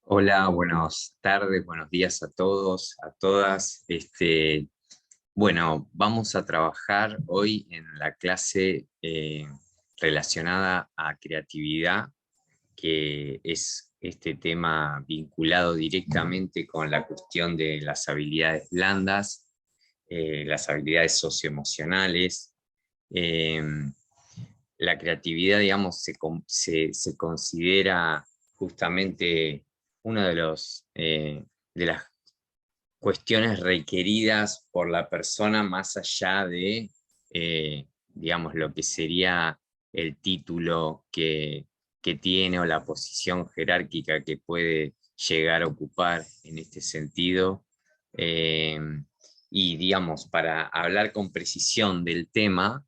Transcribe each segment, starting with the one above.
Hola, buenas tardes, buenos días a todos, a todas. Bueno, vamos a trabajar hoy en la clase relacionada a creatividad, que es este tema vinculado directamente con la cuestión de las habilidades blandas, las habilidades socioemocionales. Eh, la creatividad, digamos, se considera justamente uno de de las cuestiones requeridas por la persona más allá de, digamos, lo que sería el título que tiene o la posición jerárquica que puede llegar a ocupar en este sentido. Eh, y, digamos, para hablar con precisión del tema,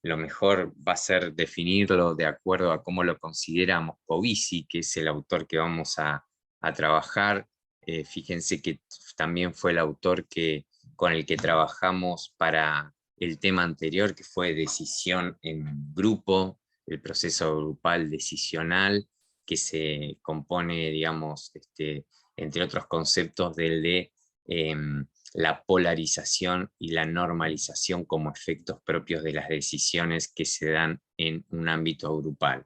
lo mejor va a ser definirlo de acuerdo a cómo lo considera Moscovici, que es el autor que vamos a trabajar. Fíjense que también fue el autor con el que trabajamos para el tema anterior, que fue decisión en grupo, el proceso grupal decisional, que se compone, digamos, entre otros conceptos del de la polarización y la normalización como efectos propios de las decisiones que se dan en un ámbito grupal.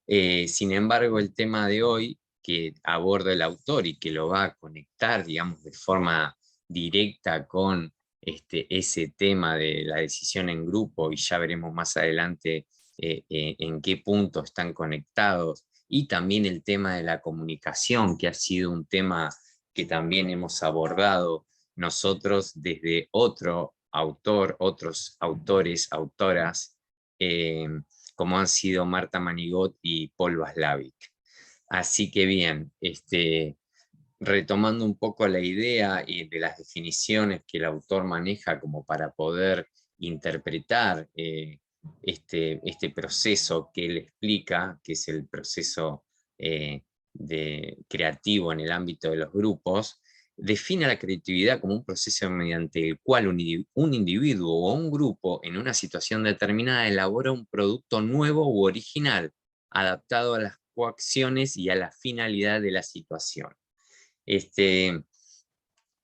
Sin embargo, el tema de hoy que aborda el autor y que lo va a conectar, digamos, de forma directa con ese tema de la decisión en grupo, y ya veremos más adelante en qué punto están conectados, y también el tema de la comunicación, que ha sido un tema que también hemos abordado nosotros desde otro autor, otros autores, autoras, eh, como han sido Marta Manigot y Paul Watzlawick. Así que bien, retomando un poco la idea y de las definiciones que el autor maneja como para poder interpretar este proceso que él explica, que es el proceso creativo en el ámbito de los grupos, define la creatividad como un proceso mediante el cual un individuo o un grupo en una situación determinada elabora un producto nuevo u original, adaptado a las coacciones y a la finalidad de la situación. Este,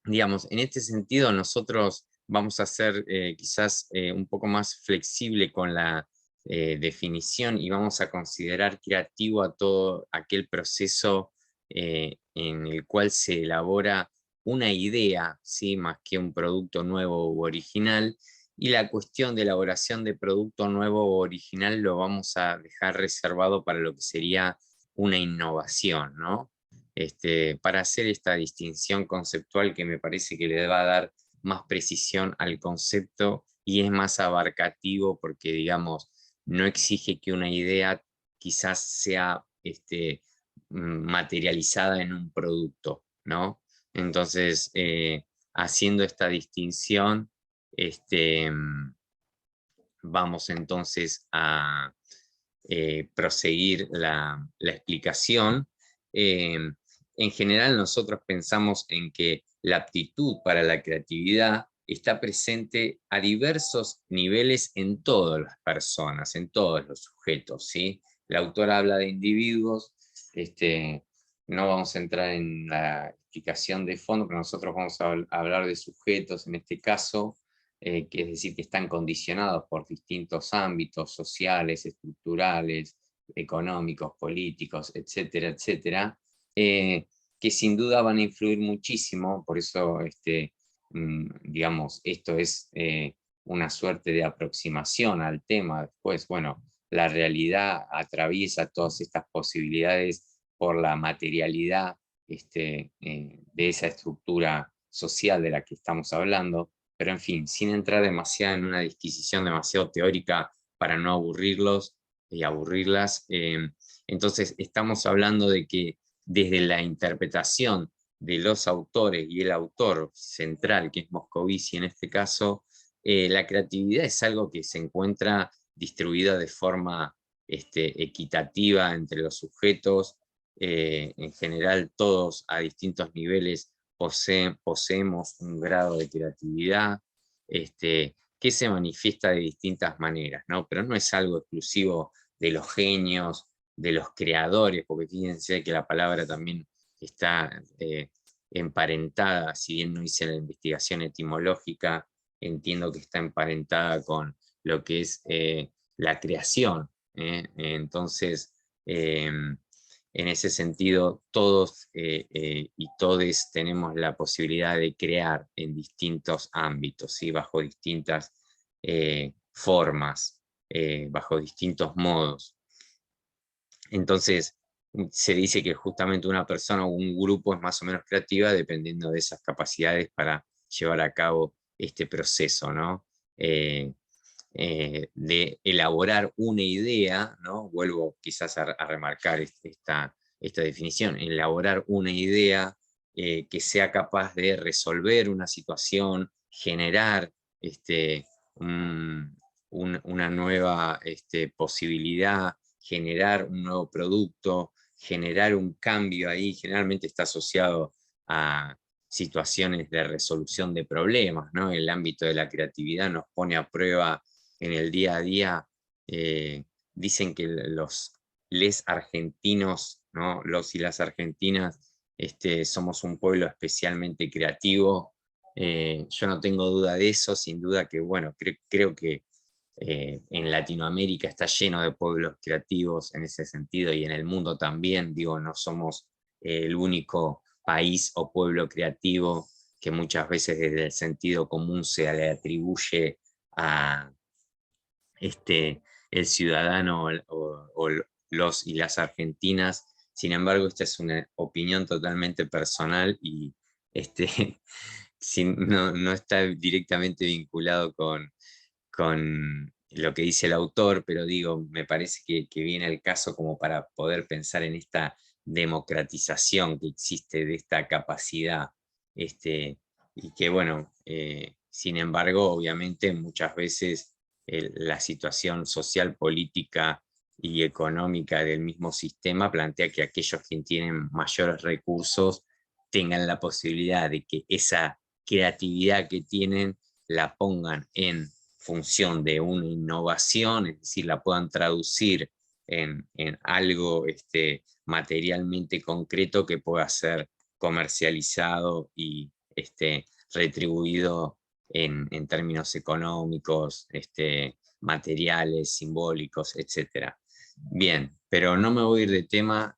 digamos, en este sentido nosotros vamos a ser quizás un poco más flexible con la definición, y vamos a considerar creativo a todo aquel proceso en el cual se elabora una idea, ¿sí? Más que un producto nuevo u original. Y la cuestión de elaboración de producto nuevo o original lo vamos a dejar reservado para lo que sería una innovación, ¿no? Para hacer esta distinción conceptual que me parece que le va a dar más precisión al concepto y es más abarcativo porque, digamos, no exige que una idea quizás sea materializada en un producto, ¿no? Entonces, haciendo esta distinción, este, vamos entonces a proseguir la explicación. Eh, en general nosotros pensamos en que la aptitud para la creatividad está presente a diversos niveles en todas las personas, en todos los sujetos, ¿sí? El autor habla de individuos, no vamos a entrar en la explicación de fondo, pero nosotros vamos a hablar de sujetos en este caso, que es decir, que están condicionados por distintos ámbitos sociales, estructurales, económicos, políticos, etcétera, etcétera, que sin duda van a influir muchísimo. Por eso, digamos, esto es una suerte de aproximación al tema. Después, bueno, la realidad atraviesa todas estas posibilidades por la materialidad de esa estructura social de la que estamos hablando, pero en fin, sin entrar demasiado en una disquisición demasiado teórica para no aburrirlos y aburrirlas. Entonces, estamos hablando de que desde la interpretación de los autores y el autor central, que es Moscovici en este caso, la creatividad es algo que se encuentra distribuida de forma equitativa entre los sujetos. En general, todos a distintos niveles poseemos un grado de creatividad que se manifiesta de distintas maneras, ¿no? Pero no es algo exclusivo de los genios de los creadores, porque fíjense que la palabra también está emparentada, si bien no hice la investigación etimológica, entiendo que está emparentada con lo que es la creación. Entonces, en ese sentido, todos y todes tenemos la posibilidad de crear en distintos ámbitos, ¿sí? Bajo distintas formas, bajo distintos modos. Entonces, se dice que justamente una persona o un grupo es más o menos creativa dependiendo de esas capacidades para llevar a cabo este proceso, ¿no? De elaborar una idea, ¿no? Vuelvo quizás a remarcar esta definición, elaborar una idea que sea capaz de resolver una situación, generar una nueva posibilidad, generar un nuevo producto, generar un cambio ahí, generalmente está asociado a situaciones de resolución de problemas, ¿no? El ámbito de la creatividad nos pone a prueba en el día a día. Dicen que les argentinos, ¿no? Los y las argentinas, somos un pueblo especialmente creativo. Yo no tengo duda de eso, sin duda que, bueno, creo que en Latinoamérica está lleno de pueblos creativos en ese sentido, y en el mundo también, digo, no somos el único país o pueblo creativo que muchas veces desde el sentido común se le atribuye a el ciudadano o los y las argentinas. Sin embargo, esta es una opinión totalmente personal y no está directamente vinculado con lo que dice el autor, pero digo, me parece que viene el caso como para poder pensar en esta democratización que existe de esta capacidad, y que bueno, sin embargo, obviamente muchas veces la situación social, política y económica del mismo sistema plantea que aquellos que tienen mayores recursos tengan la posibilidad de que esa creatividad que tienen la pongan en función de una innovación, es decir, la puedan traducir en algo materialmente concreto que pueda ser comercializado y retribuido en términos económicos, materiales, simbólicos, etc. Bien, pero no me voy a ir de tema,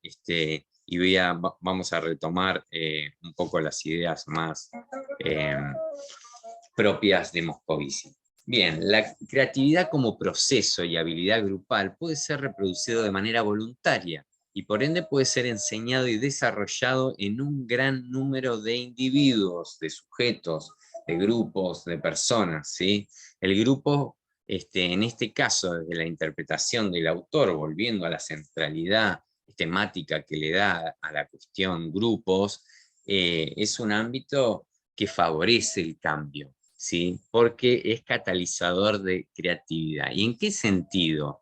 y vamos a retomar un poco las ideas más propias de Moscovici. Bien, la creatividad como proceso y habilidad grupal puede ser reproducido de manera voluntaria y por ende puede ser enseñado y desarrollado en un gran número de individuos, de sujetos, de grupos, de personas, ¿sí? El grupo, en este caso, desde la interpretación del autor, volviendo a la centralidad temática que le da a la cuestión grupos, es un ámbito que favorece el cambio, ¿sí? Porque es catalizador de creatividad. ¿Y en qué sentido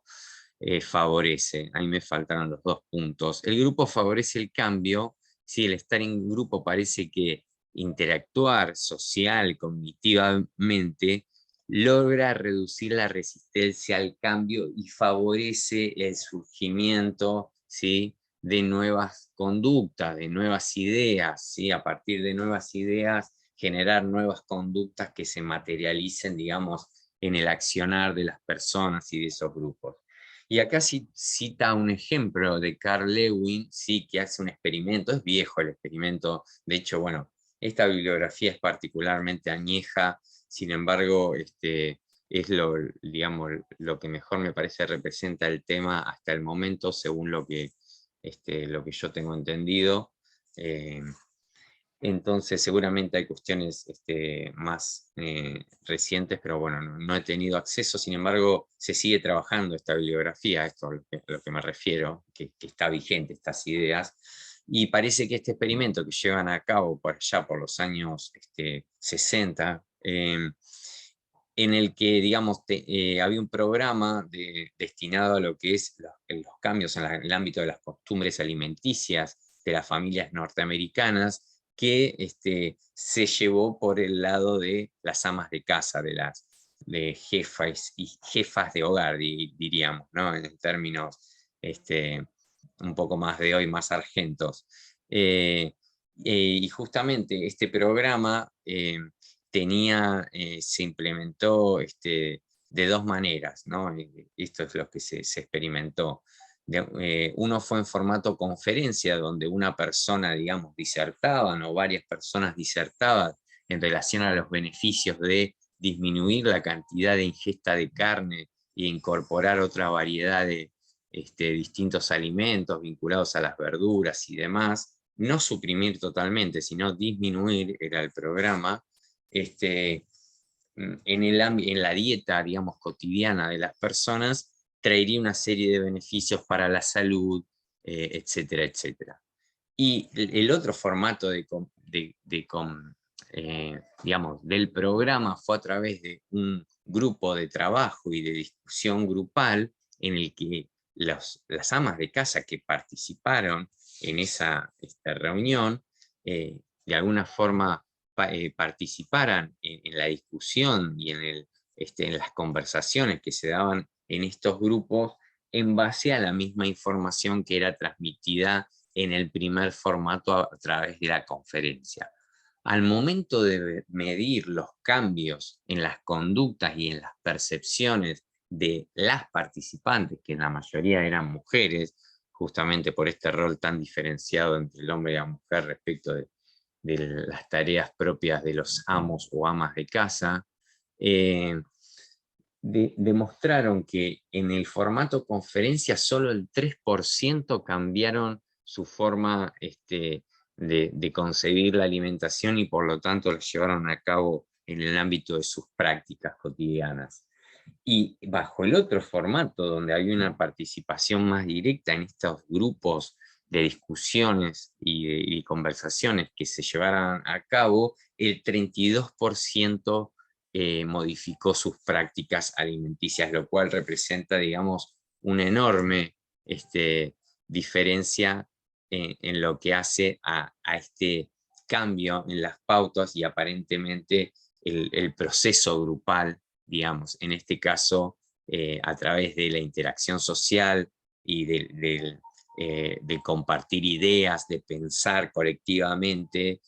favorece? Ahí me faltaron los dos puntos. El grupo favorece el cambio, ¿sí? El estar en grupo parece que interactuar social, cognitivamente, logra reducir la resistencia al cambio y favorece el surgimiento, ¿sí? De nuevas conductas, de nuevas ideas, ¿sí? A partir de nuevas ideas generar nuevas conductas que se materialicen, digamos, en el accionar de las personas y de esos grupos. Y acá cita un ejemplo de Carl Lewin, sí, que hace un experimento, es viejo el experimento, de hecho, bueno, esta bibliografía es particularmente añeja, sin embargo, es digamos, lo que mejor me parece representa el tema hasta el momento, según lo que yo tengo entendido. Entonces seguramente hay cuestiones más recientes, pero bueno, no he tenido acceso. Sin embargo, se sigue trabajando esta bibliografía, esto a lo que me refiero, que está vigente estas ideas, y parece que este experimento que llevan a cabo por allá por los años 60, en el que, digamos, había un programa destinado a lo que es los cambios en el ámbito de las costumbres alimenticias de las familias norteamericanas, que se llevó por el lado de las amas de casa, de jefas y jefas de hogar, diríamos, ¿no? En términos un poco más de hoy, más argentos. Y justamente este programa se implementó de dos maneras, ¿no? Esto es lo que se experimentó. Uno fue en formato conferencia, donde una persona, digamos, disertaban o varias personas disertaban en relación a los beneficios de disminuir la cantidad de ingesta de carne e incorporar otra variedad de distintos alimentos vinculados a las verduras y demás. No suprimir totalmente, sino disminuir, era el programa, en la dieta, digamos, cotidiana de las personas, traería una serie de beneficios para la salud, etcétera, etcétera. Y el otro formato digamos, del programa fue a través de un grupo de trabajo y de discusión grupal en el que las amas de casa que participaron en esa reunión, de alguna forma participaran en la discusión y en las conversaciones que se daban en estos grupos en base a la misma información que era transmitida en el primer formato a través de la conferencia. Al momento de medir los cambios en las conductas y en las percepciones de las participantes, que en la mayoría eran mujeres, justamente por este rol tan diferenciado entre el hombre y la mujer respecto de las tareas propias de los amos o amas de casa, demostraron que en el formato conferencia solo el 3% cambiaron su forma de concebir la alimentación y por lo tanto la llevaron a cabo en el ámbito de sus prácticas cotidianas. Y bajo el otro formato, donde hay una participación más directa en estos grupos de discusiones y conversaciones que se llevaran a cabo, el 32% modificó sus prácticas alimenticias, lo cual representa, digamos, una enorme diferencia en lo que hace a este cambio en las pautas y aparentemente el proceso grupal, digamos, en este caso a través de la interacción social y de compartir ideas, de pensar colectivamente,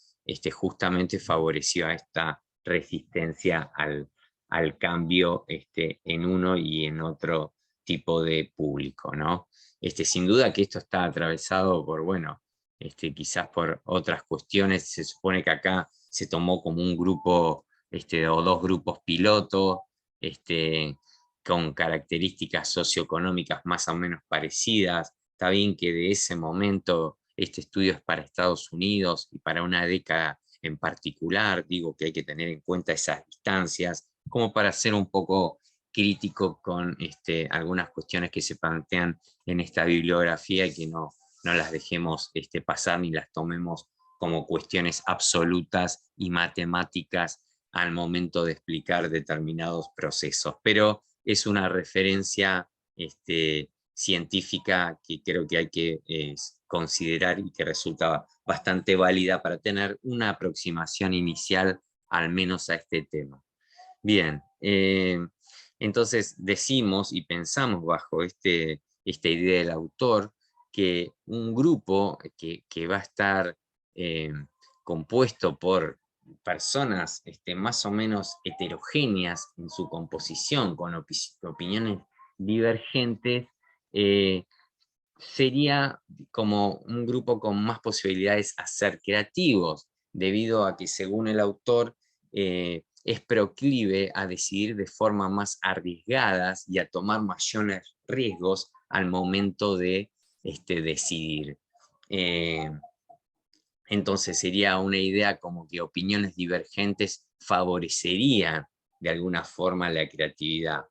justamente favoreció a esta resistencia al cambio en uno y en otro tipo de público, ¿no? Sin duda que esto está atravesado por, bueno, quizás por otras cuestiones. Se supone que acá se tomó como un grupo o dos grupos piloto, con características socioeconómicas más o menos parecidas. Está bien que de ese momento este estudio es para Estados Unidos y para una década en particular, digo que hay que tener en cuenta esas distancias, como para ser un poco crítico con algunas cuestiones que se plantean en esta bibliografía y que no las dejemos pasar ni las tomemos como cuestiones absolutas y matemáticas al momento de explicar determinados procesos. Pero es una referencia científica que creo que hay que considerar y que resulta bastante válida para tener una aproximación inicial al menos a este tema. Bien, entonces decimos y pensamos bajo esta idea del autor que un grupo que va a estar compuesto por personas más o menos heterogéneas en su composición, con opiniones divergentes, sería como un grupo con más posibilidades a ser creativos, debido a que, según el autor, es proclive a decidir de forma más arriesgadas y a tomar mayores riesgos al momento de decidir. Entonces sería una idea como que opiniones divergentes favorecerían de alguna forma la creatividad,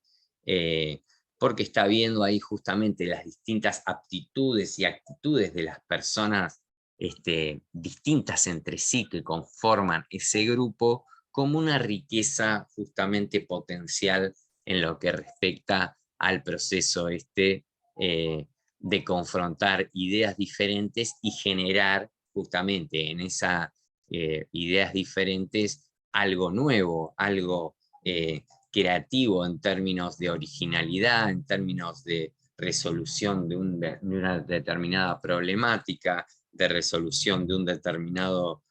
porque está viendo ahí justamente las distintas aptitudes y actitudes de las personas distintas entre sí que conforman ese grupo, como una riqueza justamente potencial en lo que respecta al proceso de confrontar ideas diferentes y generar justamente en esas ideas diferentes algo nuevo, algo creativo en términos de originalidad, en términos de resolución de una determinada problemática, de resolución de un determinado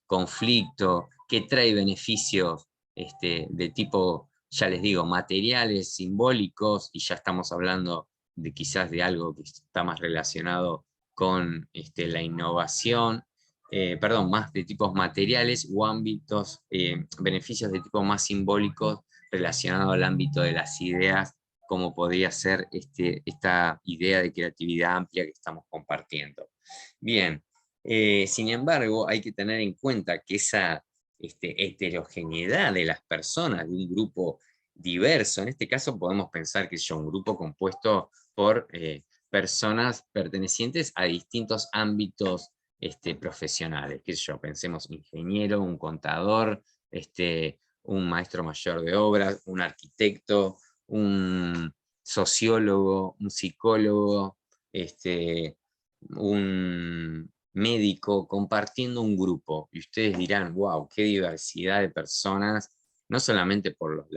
conflicto, que trae beneficios de tipo, ya les digo, materiales, simbólicos, y ya estamos hablando de quizás de algo que está más relacionado con la innovación, perdón, más de tipos materiales o ámbitos, beneficios de tipo más simbólicos relacionados al ámbito de las ideas, como podría ser esta idea de creatividad amplia que estamos compartiendo. Bien, sin embargo, hay que tener en cuenta que esa heterogeneidad de las personas, de un grupo diverso, en este caso podemos pensar que es un grupo compuesto por personas pertenecientes a distintos ámbitos profesionales, qué sé yo, pensemos ingeniero, un contador, un maestro mayor de obras, un arquitecto, un sociólogo, un psicólogo, un médico, compartiendo un grupo. Y ustedes dirán, wow, qué diversidad de personas, no solamente por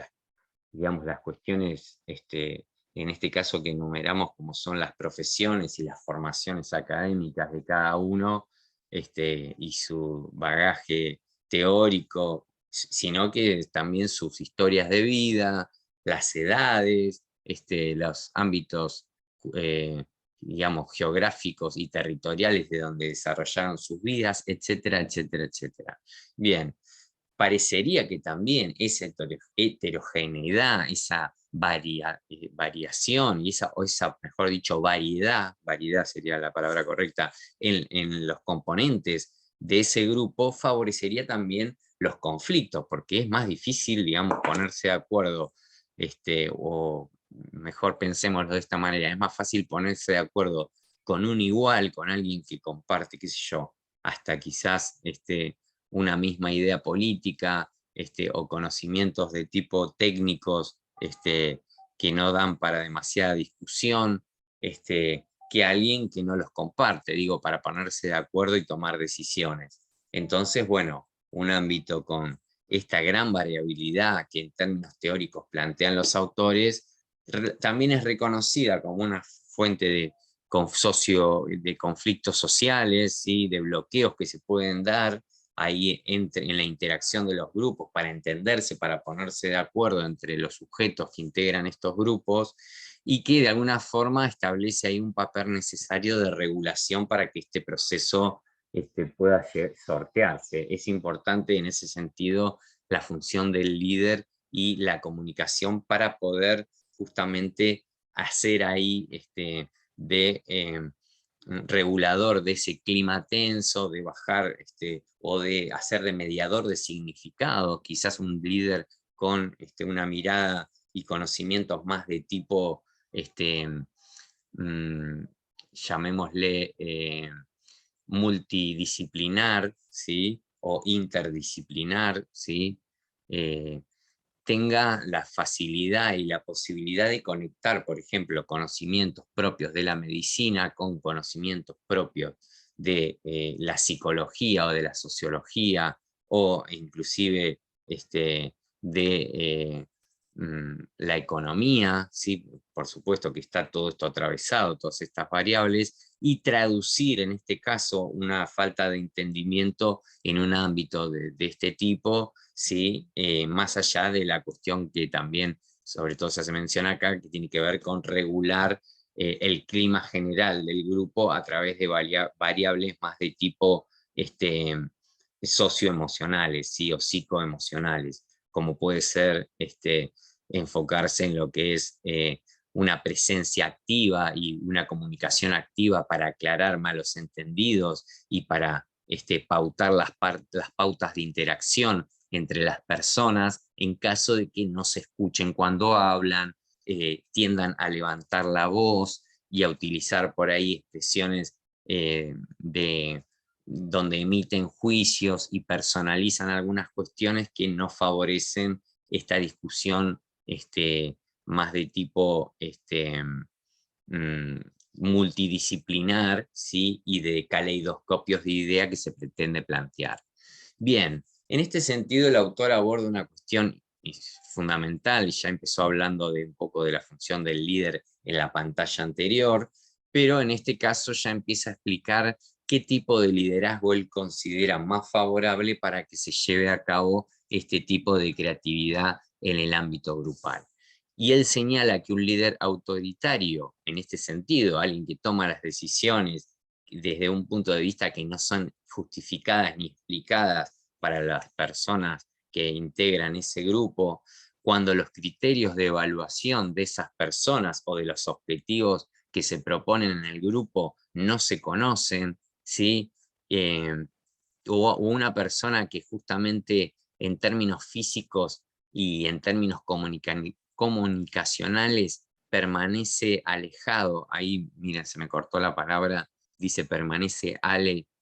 digamos, las cuestiones, en este caso que enumeramos como son las profesiones y las formaciones académicas de cada uno, y su bagaje teórico, sino que también sus historias de vida, las edades, los ámbitos, digamos, geográficos y territoriales de donde desarrollaron sus vidas, etcétera, etcétera, etcétera. Bien, parecería que también esa heterogeneidad, esa variación, y esa, mejor dicho, variedad sería la palabra correcta, en los componentes de ese grupo, favorecería también los conflictos, porque es más difícil, digamos, ponerse de acuerdo, o mejor pensémoslo de esta manera, es más fácil ponerse de acuerdo con un igual, con alguien que comparte, qué sé yo, hasta quizás una misma idea política, o conocimientos de tipo técnicos, que no dan para demasiada discusión, que alguien que no los comparte, digo, para ponerse de acuerdo y tomar decisiones. Entonces, bueno, un ámbito con esta gran variabilidad que en términos teóricos plantean los autores, también es reconocida como una fuente de conflictos sociales, ¿sí? De bloqueos que se pueden dar ahí en la interacción de los grupos para entenderse, para ponerse de acuerdo entre los sujetos que integran estos grupos, y que de alguna forma establece ahí un papel necesario de regulación para que este proceso pueda sortearse. Es importante en ese sentido la función del líder y la comunicación para poder justamente hacer ahí de regulador de ese clima tenso, de bajar o de hacer de mediador de significado, quizás un líder con una mirada y conocimientos más de tipo, mm, llamémosle, multidisciplinar, ¿sí? O interdisciplinar, ¿sí? Eh, tenga la facilidad y la posibilidad de conectar, por ejemplo, conocimientos propios de la medicina con conocimientos propios de la psicología o de la sociología, o inclusive de la economía, ¿sí? Por supuesto que está todo esto atravesado, todas estas variables, y traducir en este caso una falta de entendimiento en un ámbito de este tipo, ¿sí? Más allá de la cuestión que también, sobre todo se menciona acá, que tiene que ver con regular el clima general del grupo a través de variables más de tipo socioemocionales, ¿sí? O psicoemocionales, como puede ser enfocarse en lo que es una presencia activa y una comunicación activa para aclarar malos entendidos y para pautar las pautas de interacción entre las personas en caso de que no se escuchen cuando hablan, tiendan a levantar la voz y a utilizar por ahí expresiones donde emiten juicios y personalizan algunas cuestiones que no favorecen esta discusión más de tipo mm, multidisciplinar, ¿sí? Y de caleidoscopios de idea que se pretende plantear. Bien, en este sentido el autor aborda una cuestión fundamental, y ya empezó hablando de un poco de la función del líder en la pantalla anterior, pero en este caso ya empieza a explicar qué tipo de liderazgo él considera más favorable para que se lleve a cabo este tipo de creatividad en el ámbito grupal. Y él señala que un líder autoritario, en este sentido, alguien que toma las decisiones desde un punto de vista que no son justificadas ni explicadas para las personas que integran ese grupo, cuando los criterios de evaluación de esas personas o de los objetivos que se proponen en el grupo no se conocen, ¿sí? O una persona que justamente en términos físicos y en términos comunicacionales permanece alejado, ahí, mira, se me cortó la palabra, dice permanece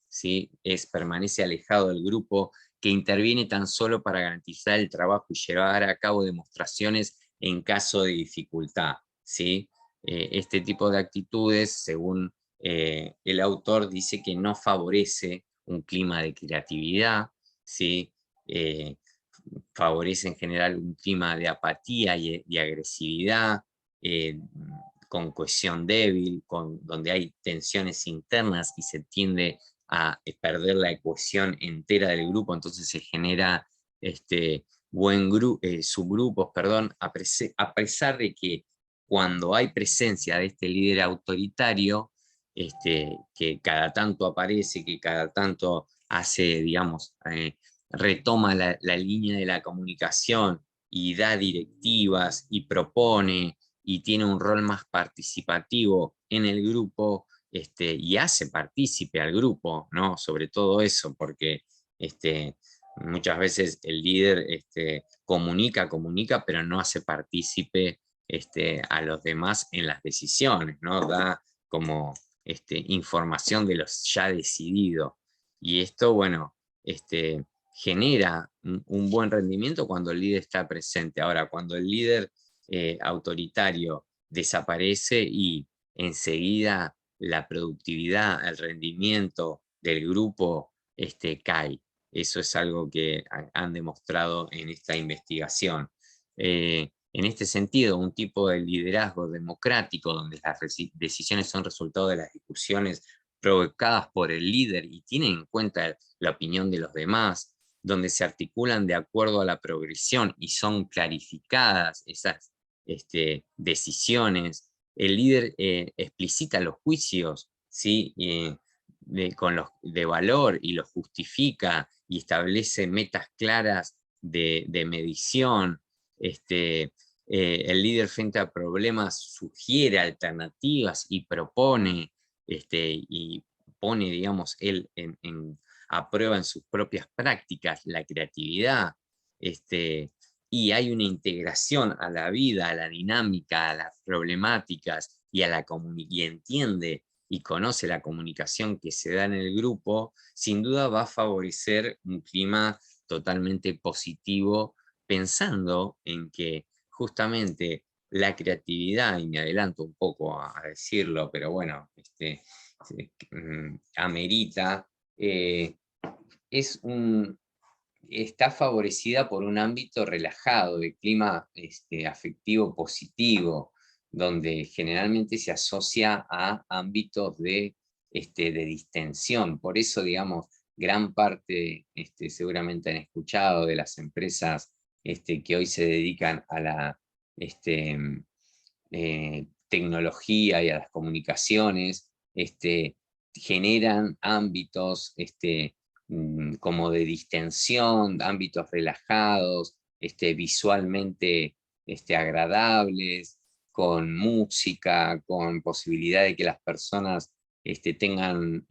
¿sí? Permanece alejado del grupo, que interviene tan solo para garantizar el trabajo y llevar a cabo demostraciones en caso de dificultad, ¿sí? Este tipo de actitudes, según el autor, dice que no favorece un clima de creatividad, ¿sí? Eh, favorece en general un clima de apatía y agresividad, eh, con cohesión débil, donde hay tensiones internas y se tiende a perder la cohesión entera del grupo, entonces se genera subgrupos, perdón, a pesar de que cuando hay presencia de este líder autoritario, que cada tanto aparece, que cada tanto hace, digamos, retoma la línea de la comunicación y da directivas y propone y tiene un rol más participativo en el grupo, y hace partícipe al grupo, ¿no? Sobre todo eso, porque muchas veces el líder comunica, pero no hace partícipe a los demás en las decisiones, ¿no? Da como información de los ya decidido. Y esto, bueno, genera un buen rendimiento cuando el líder está presente. Ahora, cuando el líder autoritario desaparece y enseguida la productividad, el rendimiento del grupo cae. Eso es algo que han demostrado en esta investigación. En este sentido, un tipo de liderazgo democrático donde las decisiones son resultado de las discusiones provocadas por el líder y tienen en cuenta la opinión de los demás, donde se articulan de acuerdo a la progresión y son clarificadas esas decisiones. El líder explicita los juicios, ¿sí? De valor y los justifica y establece metas claras de medición. El líder frente a problemas sugiere alternativas y propone, y pone, digamos, él a prueba en sus propias prácticas la creatividad, y hay una integración a la vida, a la dinámica, a las problemáticas y entiende y conoce la comunicación que se da en el grupo, sin duda va a favorecer un clima totalmente positivo, pensando en que justamente la creatividad, y me adelanto un poco a decirlo, pero bueno, amerita, es está favorecida por un ámbito relajado, de clima afectivo positivo, donde generalmente se asocia a ámbitos de distensión. Por eso, digamos, gran parte, seguramente han escuchado, de las empresas que hoy se dedican a la tecnología y a las comunicaciones, generan ámbitos como de distensión, ámbitos relajados, visualmente agradables, con música, con posibilidad de que las personas tengan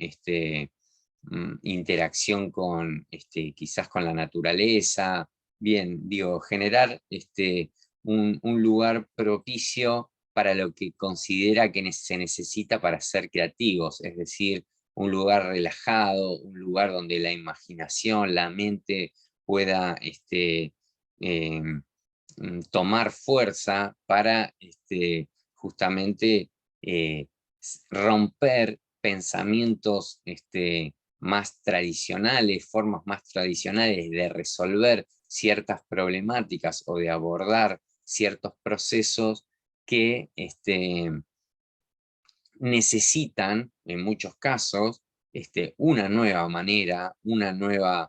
interacción con, quizás con la naturaleza. Bien, digo, generar un lugar propicio para lo que considera que se necesita para ser creativos, es decir, un lugar relajado, un lugar donde la imaginación, la mente pueda tomar fuerza para justamente romper pensamientos más tradicionales, formas más tradicionales de resolver ciertas problemáticas o de abordar ciertos procesos que necesitan, en muchos casos, una nueva manera, nuevas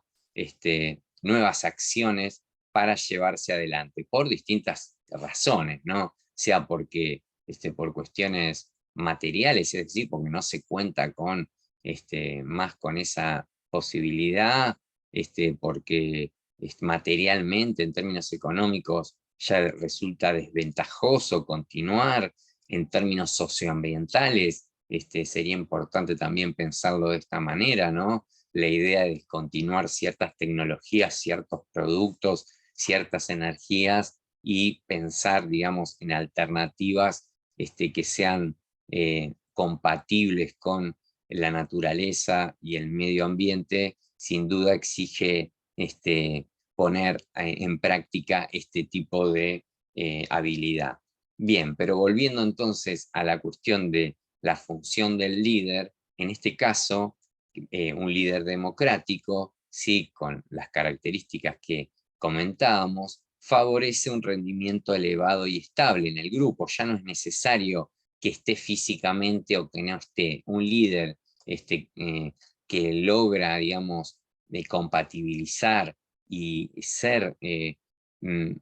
acciones para llevarse adelante, por distintas razones, ¿no? Sea porque, por cuestiones materiales, es decir, porque no se cuenta con, más con esa posibilidad, porque materialmente, en términos económicos, ya resulta desventajoso continuar. En términos socioambientales, sería importante también pensarlo de esta manera, ¿no? La idea de continuar ciertas tecnologías, ciertos productos, ciertas energías y pensar, digamos, en alternativas que sean compatibles con la naturaleza y el medio ambiente, sin duda exige poner en práctica este tipo de habilidad. Bien, pero volviendo entonces a la cuestión de la función del líder, en este caso, un líder democrático, sí, con las características que comentábamos, favorece un rendimiento elevado y estable en el grupo. Ya no es necesario que esté físicamente o que no esté un líder que logra, digamos, compatibilizar y ser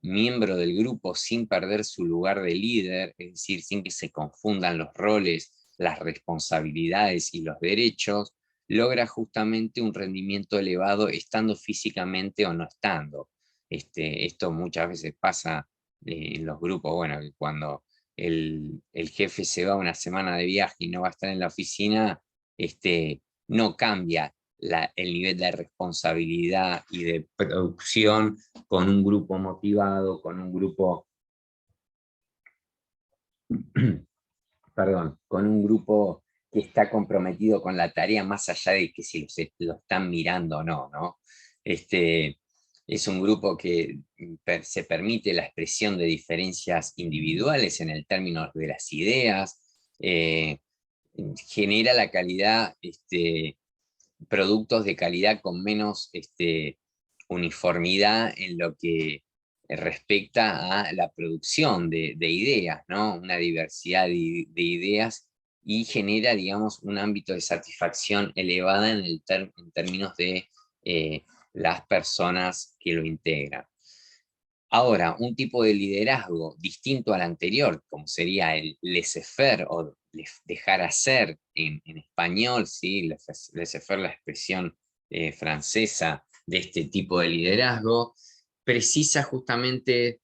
miembro del grupo sin perder su lugar de líder, es decir, sin que se confundan los roles, las responsabilidades y los derechos, logra justamente un rendimiento elevado estando físicamente o no estando. Esto muchas veces pasa en los grupos, bueno, cuando el jefe se va una semana de viaje y no va a estar en la oficina, no cambia el nivel de responsabilidad y de producción con un grupo motivado, con un grupo, perdón, con un grupo que está comprometido con la tarea más allá de que si lo están mirando o no, ¿no? Es un grupo que se permite la expresión de diferencias individuales en el término de las ideas, genera la calidad, productos de calidad con menos uniformidad en lo que respecta a la producción de ideas, ¿no? Una diversidad de ideas y genera, digamos, un ámbito de satisfacción elevada en términos de las personas que lo integran. Ahora, un tipo de liderazgo distinto al anterior, como sería el laissez-faire o dejar hacer en español, ¿sí? Laissez-faire, la expresión francesa de este tipo de liderazgo, precisa justamente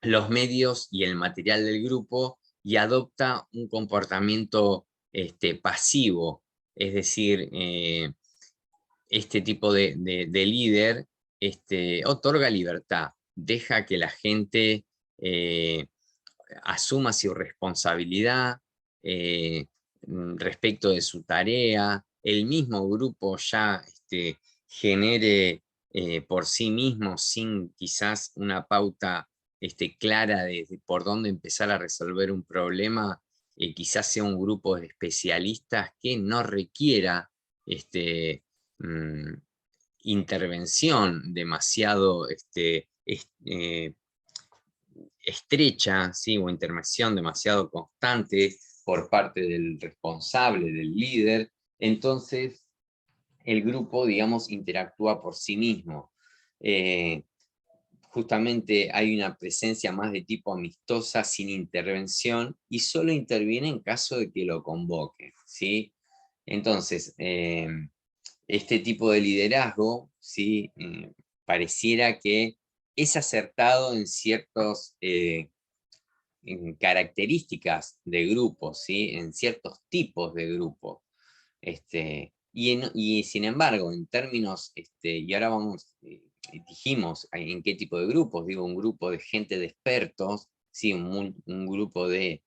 los medios y el material del grupo y adopta un comportamiento pasivo, es decir, este tipo de líder otorga libertad, deja que la gente asuma su responsabilidad respecto de su tarea, el mismo grupo ya genere por sí mismo, sin quizás una pauta clara de por dónde empezar a resolver un problema, quizás sea un grupo de especialistas que no requiera intervención demasiado estrecha, ¿sí? O intervención demasiado constante por parte del responsable, del líder. Entonces el grupo, digamos, interactúa por sí mismo. Justamente hay una presencia más de tipo amistosa, sin intervención, y solo interviene en caso de que lo convoquen, ¿sí? Entonces, este tipo de liderazgo, ¿sí? Pareciera que es acertado en ciertas características de grupos, ¿sí? En ciertos tipos de grupos. Y sin embargo, en términos, y ahora vamos, dijimos en qué tipo de grupos, digo, un grupo de gente de expertos, ¿sí? Un grupo de,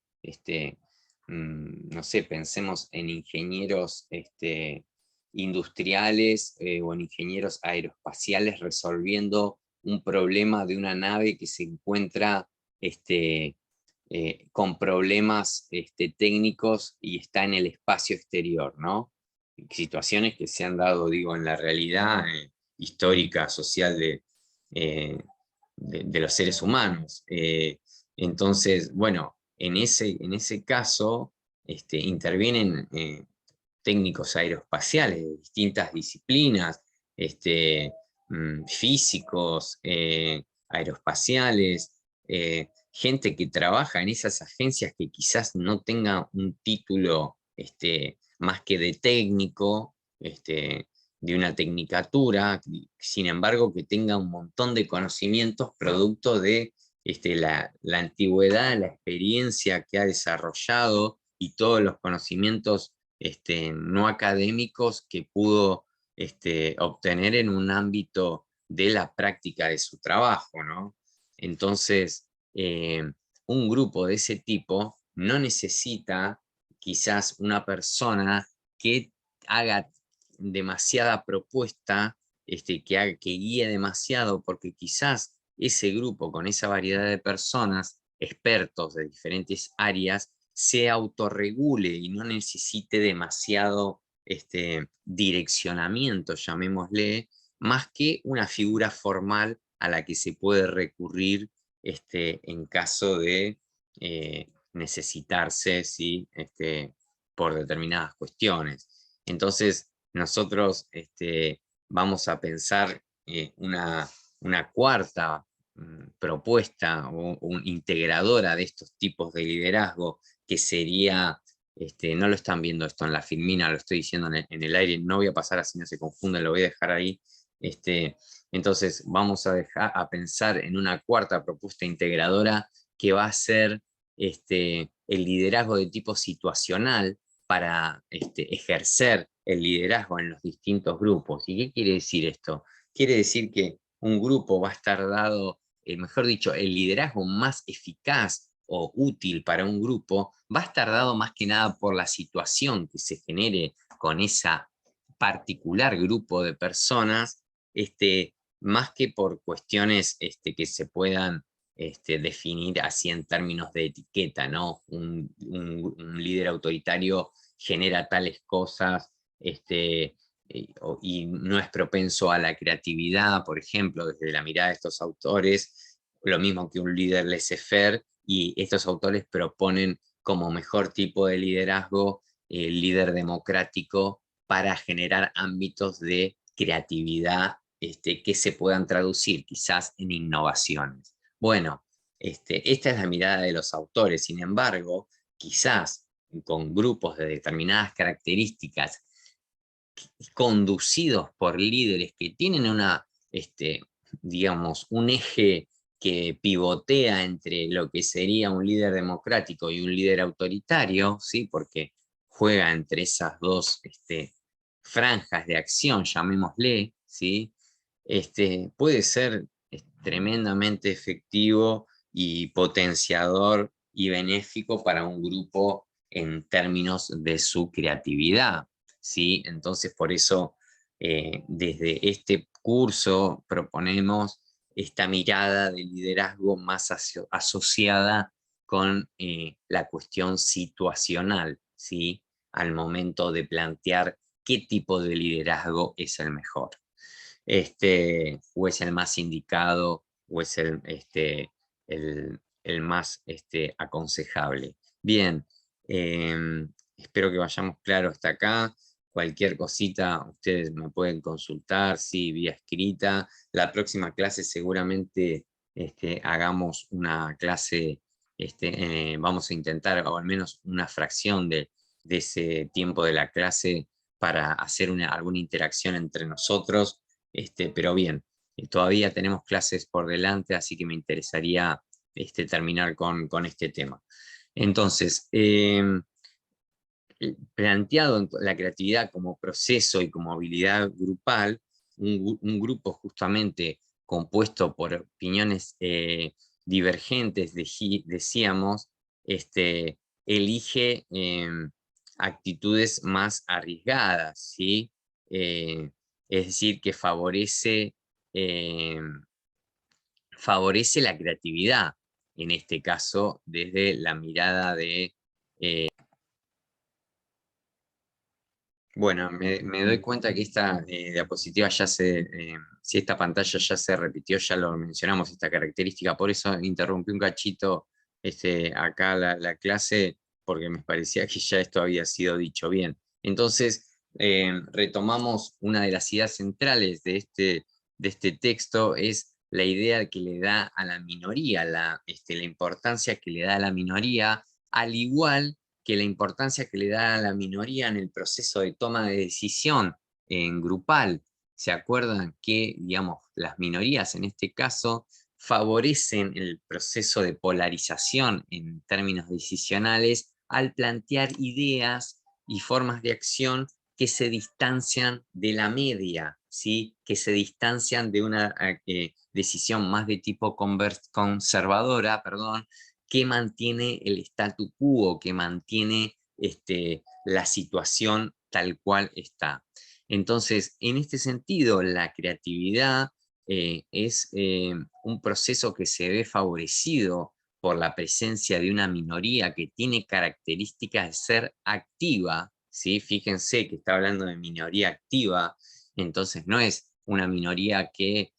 no sé, pensemos en ingenieros industriales o en ingenieros aeroespaciales resolviendo un problema de una nave que se encuentra con problemas técnicos y está en el espacio exterior, ¿no? Situaciones que se han dado, digo, en la realidad histórica, social de los seres humanos. Entonces, bueno, en ese caso intervienen técnicos aeroespaciales de distintas disciplinas, físicos, aeroespaciales, gente que trabaja en esas agencias que quizás no tenga un título más que de técnico, de una tecnicatura, sin embargo que tenga un montón de conocimientos producto de la antigüedad, la experiencia que ha desarrollado y todos los conocimientos no académicos que pudo obtener en un ámbito de la práctica de su trabajo, ¿no? Entonces, un grupo de ese tipo no necesita quizás una persona que haga demasiada propuesta, que guíe demasiado, porque quizás ese grupo con esa variedad de personas, expertos de diferentes áreas, se autorregule y no necesite demasiado direccionamiento, llamémosle, más que una figura formal a la que se puede recurrir en caso de necesitarse, ¿sí? Por determinadas cuestiones. Entonces, nosotros vamos a pensar una cuarta propuesta o integradora de estos tipos de liderazgo, que sería, no lo están viendo esto en la filmina, lo estoy diciendo en el aire, no voy a pasar así, no se confunden, lo voy a dejar ahí. Entonces vamos a pensar en una cuarta propuesta integradora que va a ser el liderazgo de tipo situacional para ejercer el liderazgo en los distintos grupos. ¿Y qué quiere decir esto? Quiere decir que un grupo va a estar dado, mejor dicho, el liderazgo más eficaz o útil para un grupo va a estar dado más que nada por la situación que se genere con esa particular grupo de personas, más que por cuestiones que se puedan definir así en términos de etiqueta, ¿no? Un líder autoritario genera tales cosas y no es propenso a la creatividad, por ejemplo, desde la mirada de estos autores, lo mismo que un líder laissez-faire, y estos autores proponen como mejor tipo de liderazgo el líder democrático para generar ámbitos de creatividad que se puedan traducir quizás en innovaciones. Bueno, esta es la mirada de los autores, sin embargo, quizás con grupos de determinadas características conducidos por líderes que tienen digamos, un eje que pivotea entre lo que sería un líder democrático y un líder autoritario, ¿sí? Porque juega entre esas dos franjas de acción, llamémosle, ¿sí? Puede ser tremendamente efectivo y potenciador y benéfico para un grupo en términos de su creatividad, ¿sí? Entonces, por eso, desde este curso proponemos esta mirada de liderazgo más asociada con la cuestión situacional, ¿sí? Al momento de plantear qué tipo de liderazgo es el mejor. O es el más indicado, o es el más aconsejable. Bien, espero que vayamos claros hasta acá. Cualquier cosita ustedes me pueden consultar, sí, vía escrita. La próxima clase seguramente hagamos una clase, vamos a intentar, o al menos una fracción de ese tiempo de la clase para hacer alguna interacción entre nosotros, pero bien, todavía tenemos clases por delante, así que me interesaría terminar con este tema. Entonces, planteado la creatividad como proceso y como habilidad grupal, un grupo justamente compuesto por opiniones divergentes, decíamos, elige actitudes más arriesgadas, ¿sí? Es decir, que favorece la creatividad, en este caso desde la mirada de... Bueno, me doy cuenta que esta diapositiva si esta pantalla ya se repitió, ya lo mencionamos, esta característica, por eso interrumpí un cachito acá la clase porque me parecía que ya esto había sido dicho bien. Entonces, retomamos una de las ideas centrales de este texto, es la idea que le da a la minoría, la importancia que le da a la minoría, al igual que la importancia que le da a la minoría en el proceso de toma de decisión en grupal. ¿Se acuerdan que, digamos, las minorías en este caso favorecen el proceso de polarización en términos decisionales al plantear ideas y formas de acción que se distancian de la media, ¿sí? Que se distancian de una decisión más de tipo conservadora, perdón, que mantiene el statu quo, que mantiene la situación tal cual está. Entonces, en este sentido, la creatividad es un proceso que se ve favorecido por la presencia de una minoría que tiene características de ser activa, ¿sí? Fíjense que está hablando de minoría activa, entonces no es una minoría que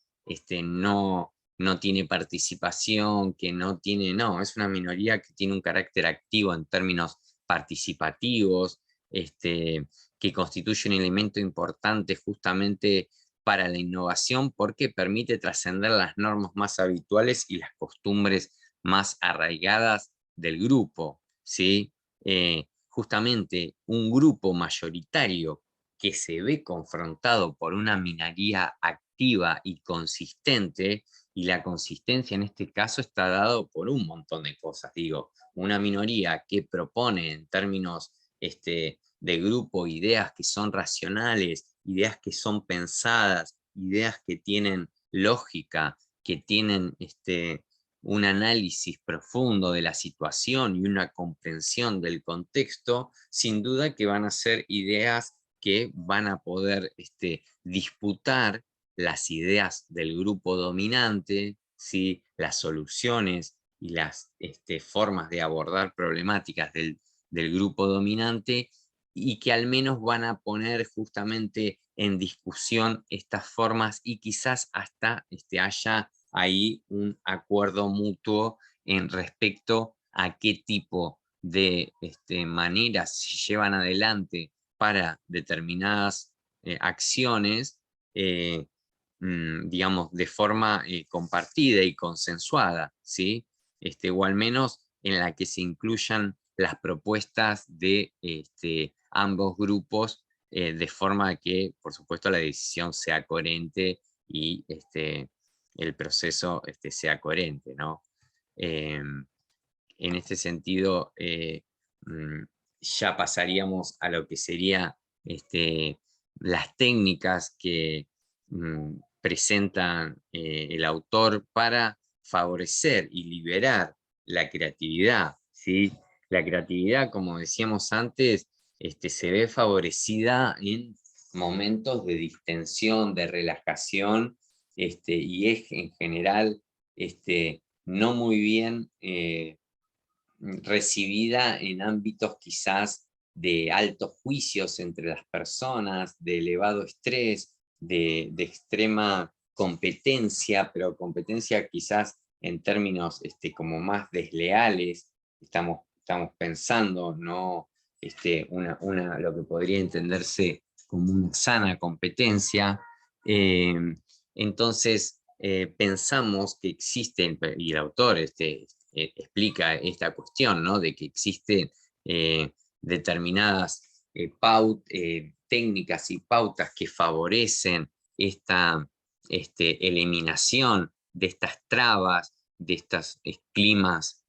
no tiene participación, que no tiene, no, es una minoría que tiene un carácter activo en términos participativos, que constituye un elemento importante justamente para la innovación porque permite trascender las normas más habituales y las costumbres más arraigadas del grupo, ¿sí? Justamente un grupo mayoritario que se ve confrontado por una minoría activa y consistente, y la consistencia en este caso está dado por un montón de cosas, digo, una minoría que propone en términos de grupo ideas que son racionales, ideas que son pensadas, ideas que tienen lógica, que tienen un análisis profundo de la situación y una comprensión del contexto, sin duda que van a ser ideas que van a poder disputar las ideas del grupo dominante, ¿sí? Las soluciones y las formas de abordar problemáticas del grupo dominante, y que al menos van a poner justamente en discusión estas formas y quizás hasta haya ahí un acuerdo mutuo en respecto a qué tipo de maneras se llevan adelante para determinadas acciones, digamos, de forma compartida y consensuada, ¿sí? O al menos en la que se incluyan las propuestas de ambos grupos, de forma que, por supuesto, la decisión sea coherente y el proceso sea coherente, ¿no? En este sentido, ya pasaríamos a lo que sería las técnicas que presentan el autor para favorecer y liberar la creatividad, ¿sí? La creatividad, como decíamos antes, se ve favorecida en momentos de distensión, de relajación, y es en general no muy bien recibida en ámbitos quizás de altos juicios entre las personas, de elevado estrés, de extrema competencia, pero competencia quizás en términos como más desleales. Estamos pensando, ¿no? Lo que podría entenderse como una sana competencia. Entonces, pensamos que existen, y el autor explica esta cuestión, ¿no? De que existen determinadas técnicas y pautas que favorecen esta eliminación de estas trabas, de estos climas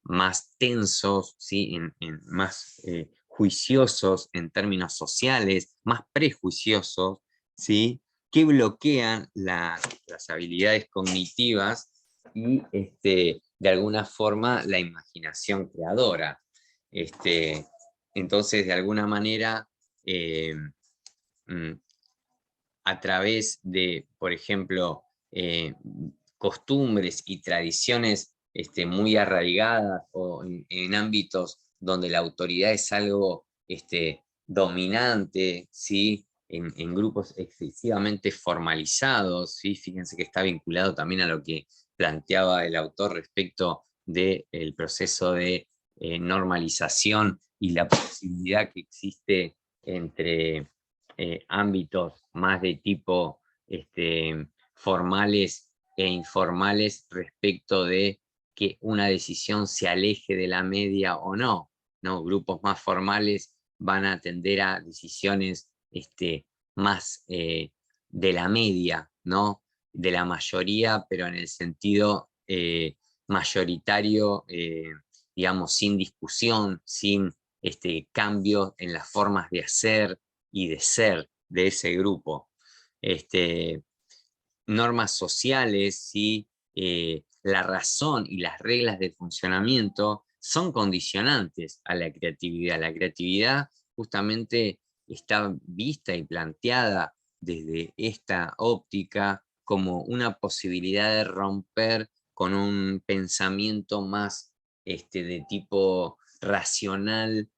más tensos, ¿sí? Más juiciosos en términos sociales, más prejuiciosos, ¿sí? Que bloquean las habilidades cognitivas y de alguna forma la imaginación creadora. Entonces, de alguna manera, a través de, por ejemplo, costumbres y tradiciones muy arraigadas o en ámbitos donde la autoridad es algo dominante, ¿sí? En grupos excesivamente formalizados, ¿sí? Fíjense que está vinculado también a lo que planteaba el autor respecto del proceso de normalización y la posibilidad que existe entre ámbitos más de tipo formales e informales respecto de que una decisión se aleje de la media o no, ¿no? Grupos más formales van a tender a decisiones más de la media, ¿no? De la mayoría, pero en el sentido mayoritario, digamos, sin discusión, sin cambio en las formas de hacer y de ser de ese grupo. Normas sociales, ¿sí? La razón y las reglas de funcionamiento son condicionantes a la creatividad. La creatividad justamente está vista y planteada desde esta óptica como una posibilidad de romper con un pensamiento más de tipo racional,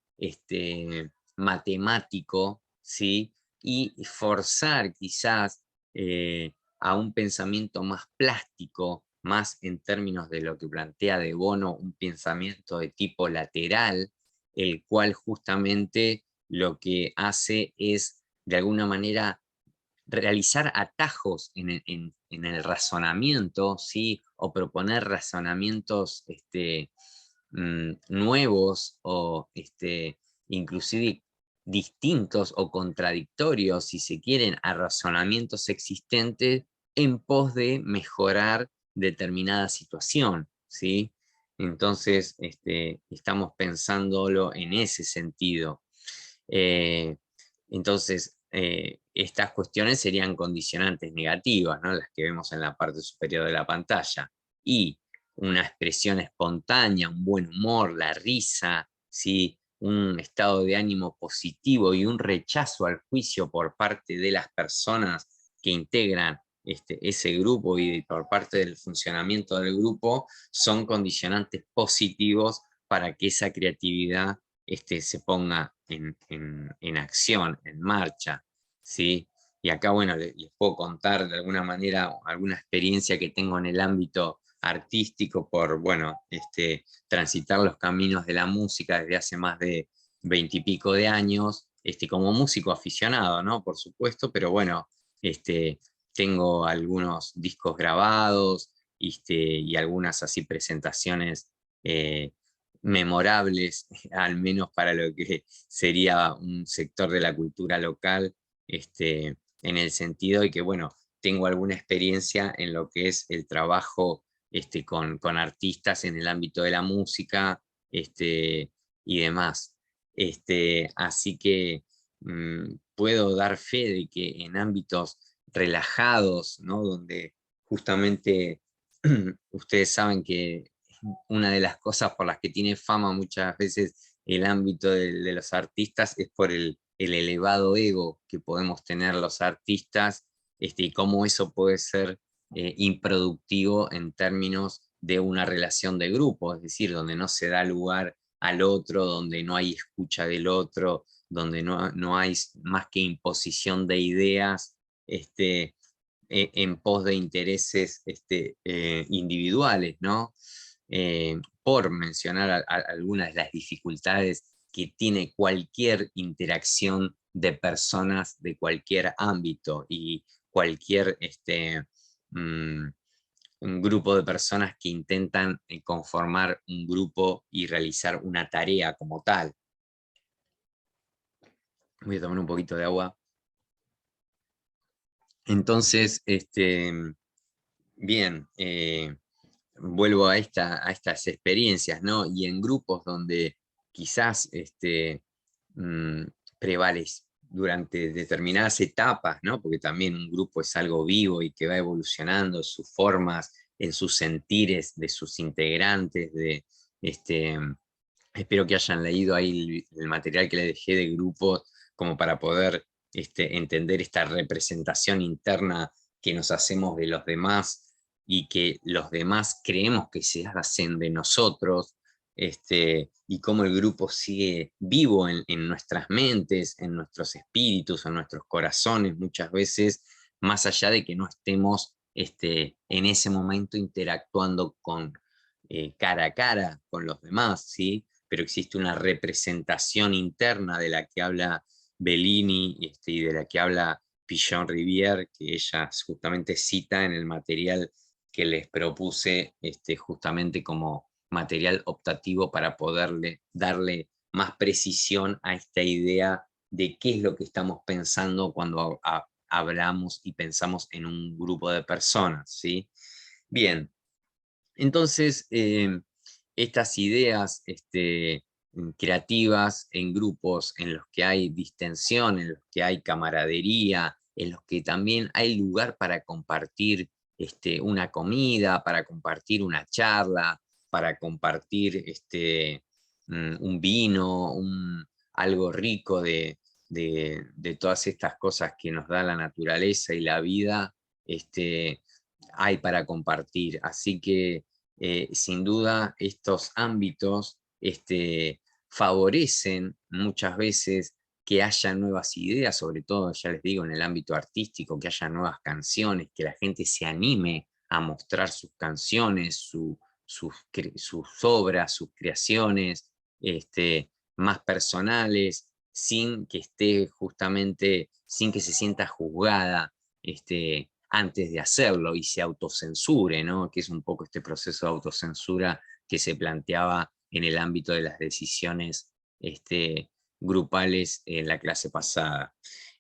matemático, ¿sí? Y forzar quizás a un pensamiento más plástico, más en términos de lo que plantea De Bono, un pensamiento de tipo lateral, el cual justamente lo que hace es, de alguna manera, realizar atajos en el razonamiento, ¿sí? O proponer razonamientos nuevos o inclusive distintos o contradictorios, si se quieren, a razonamientos existentes en pos de mejorar determinada situación, ¿sí? Entonces, estamos pensándolo en ese sentido. Eh, estas cuestiones serían condicionantes negativas, ¿no? Las que vemos en la parte superior de la pantalla. Y una expresión espontánea, un buen humor, la risa, ¿sí? Un estado de ánimo positivo y un rechazo al juicio por parte de las personas que integran ese grupo y por parte del funcionamiento del grupo, son condicionantes positivos para que esa creatividad se ponga en acción, en marcha, ¿sí? Y acá, bueno, les puedo contar de alguna manera alguna experiencia que tengo en el ámbito artístico por, bueno, transitar los caminos de la música desde hace más de 20 y pico de años, como músico aficionado, ¿no? Por supuesto, pero bueno, tengo algunos discos grabados, y algunas así presentaciones memorables, al menos para lo que sería un sector de la cultura local, en el sentido de que, bueno, tengo alguna experiencia en lo que es el trabajo con artistas en el ámbito de la música y demás. Así que puedo dar fe de que en ámbitos relajados, ¿no? Donde justamente ustedes saben que una de las cosas por las que tiene fama muchas veces el ámbito de los artistas es por el elevado ego que podemos tener los artistas, y cómo eso puede ser improductivo en términos de una relación de grupo, es decir, donde no se da lugar al otro, donde no hay escucha del otro, donde no hay más que imposición de ideas en pos de intereses individuales, ¿no? Por mencionar algunas de las dificultades que tiene cualquier interacción de personas de cualquier ámbito y cualquier un grupo de personas que intentan conformar un grupo y realizar una tarea como tal. Voy a tomar un poquito de agua. Entonces, bien, vuelvo a estas experiencias, ¿no? Y en grupos donde quizás mm, prevalece durante determinadas etapas, ¿no? Porque también un grupo es algo vivo y que va evolucionando sus formas, en sus sentires de sus integrantes, espero que hayan leído ahí el material que les dejé de grupo, como para poder entender esta representación interna que nos hacemos de los demás y que los demás creemos que se hacen de nosotros, y cómo el grupo sigue vivo en nuestras mentes, en nuestros espíritus, en nuestros corazones, muchas veces, más allá de que no estemos en ese momento interactuando cara a cara con los demás, ¿sí? Pero existe una representación interna de la que habla Bellini y de la que habla Pichon Rivière, que ella justamente cita en el material que les propuse justamente como material optativo para poderle darle más precisión a esta idea de qué es lo que estamos pensando cuando hablamos y pensamos en un grupo de personas, ¿sí? Bien, entonces estas ideas creativas en grupos en los que hay distensión, en los que hay camaradería, en los que también hay lugar para compartir una comida, para compartir una charla, para compartir un vino, algo rico de todas estas cosas que nos da la naturaleza y la vida, hay para compartir. Así que sin duda estos ámbitos favorecen muchas veces que haya nuevas ideas, sobre todo, ya les digo, en el ámbito artístico, que haya nuevas canciones, que la gente se anime a mostrar sus canciones, sus obras, sus creaciones más personales, sin que esté justamente, sin que se sienta juzgada antes de hacerlo y se autocensure, ¿no? Que es un poco este proceso de autocensura que se planteaba en el ámbito de las decisiones grupales en la clase pasada.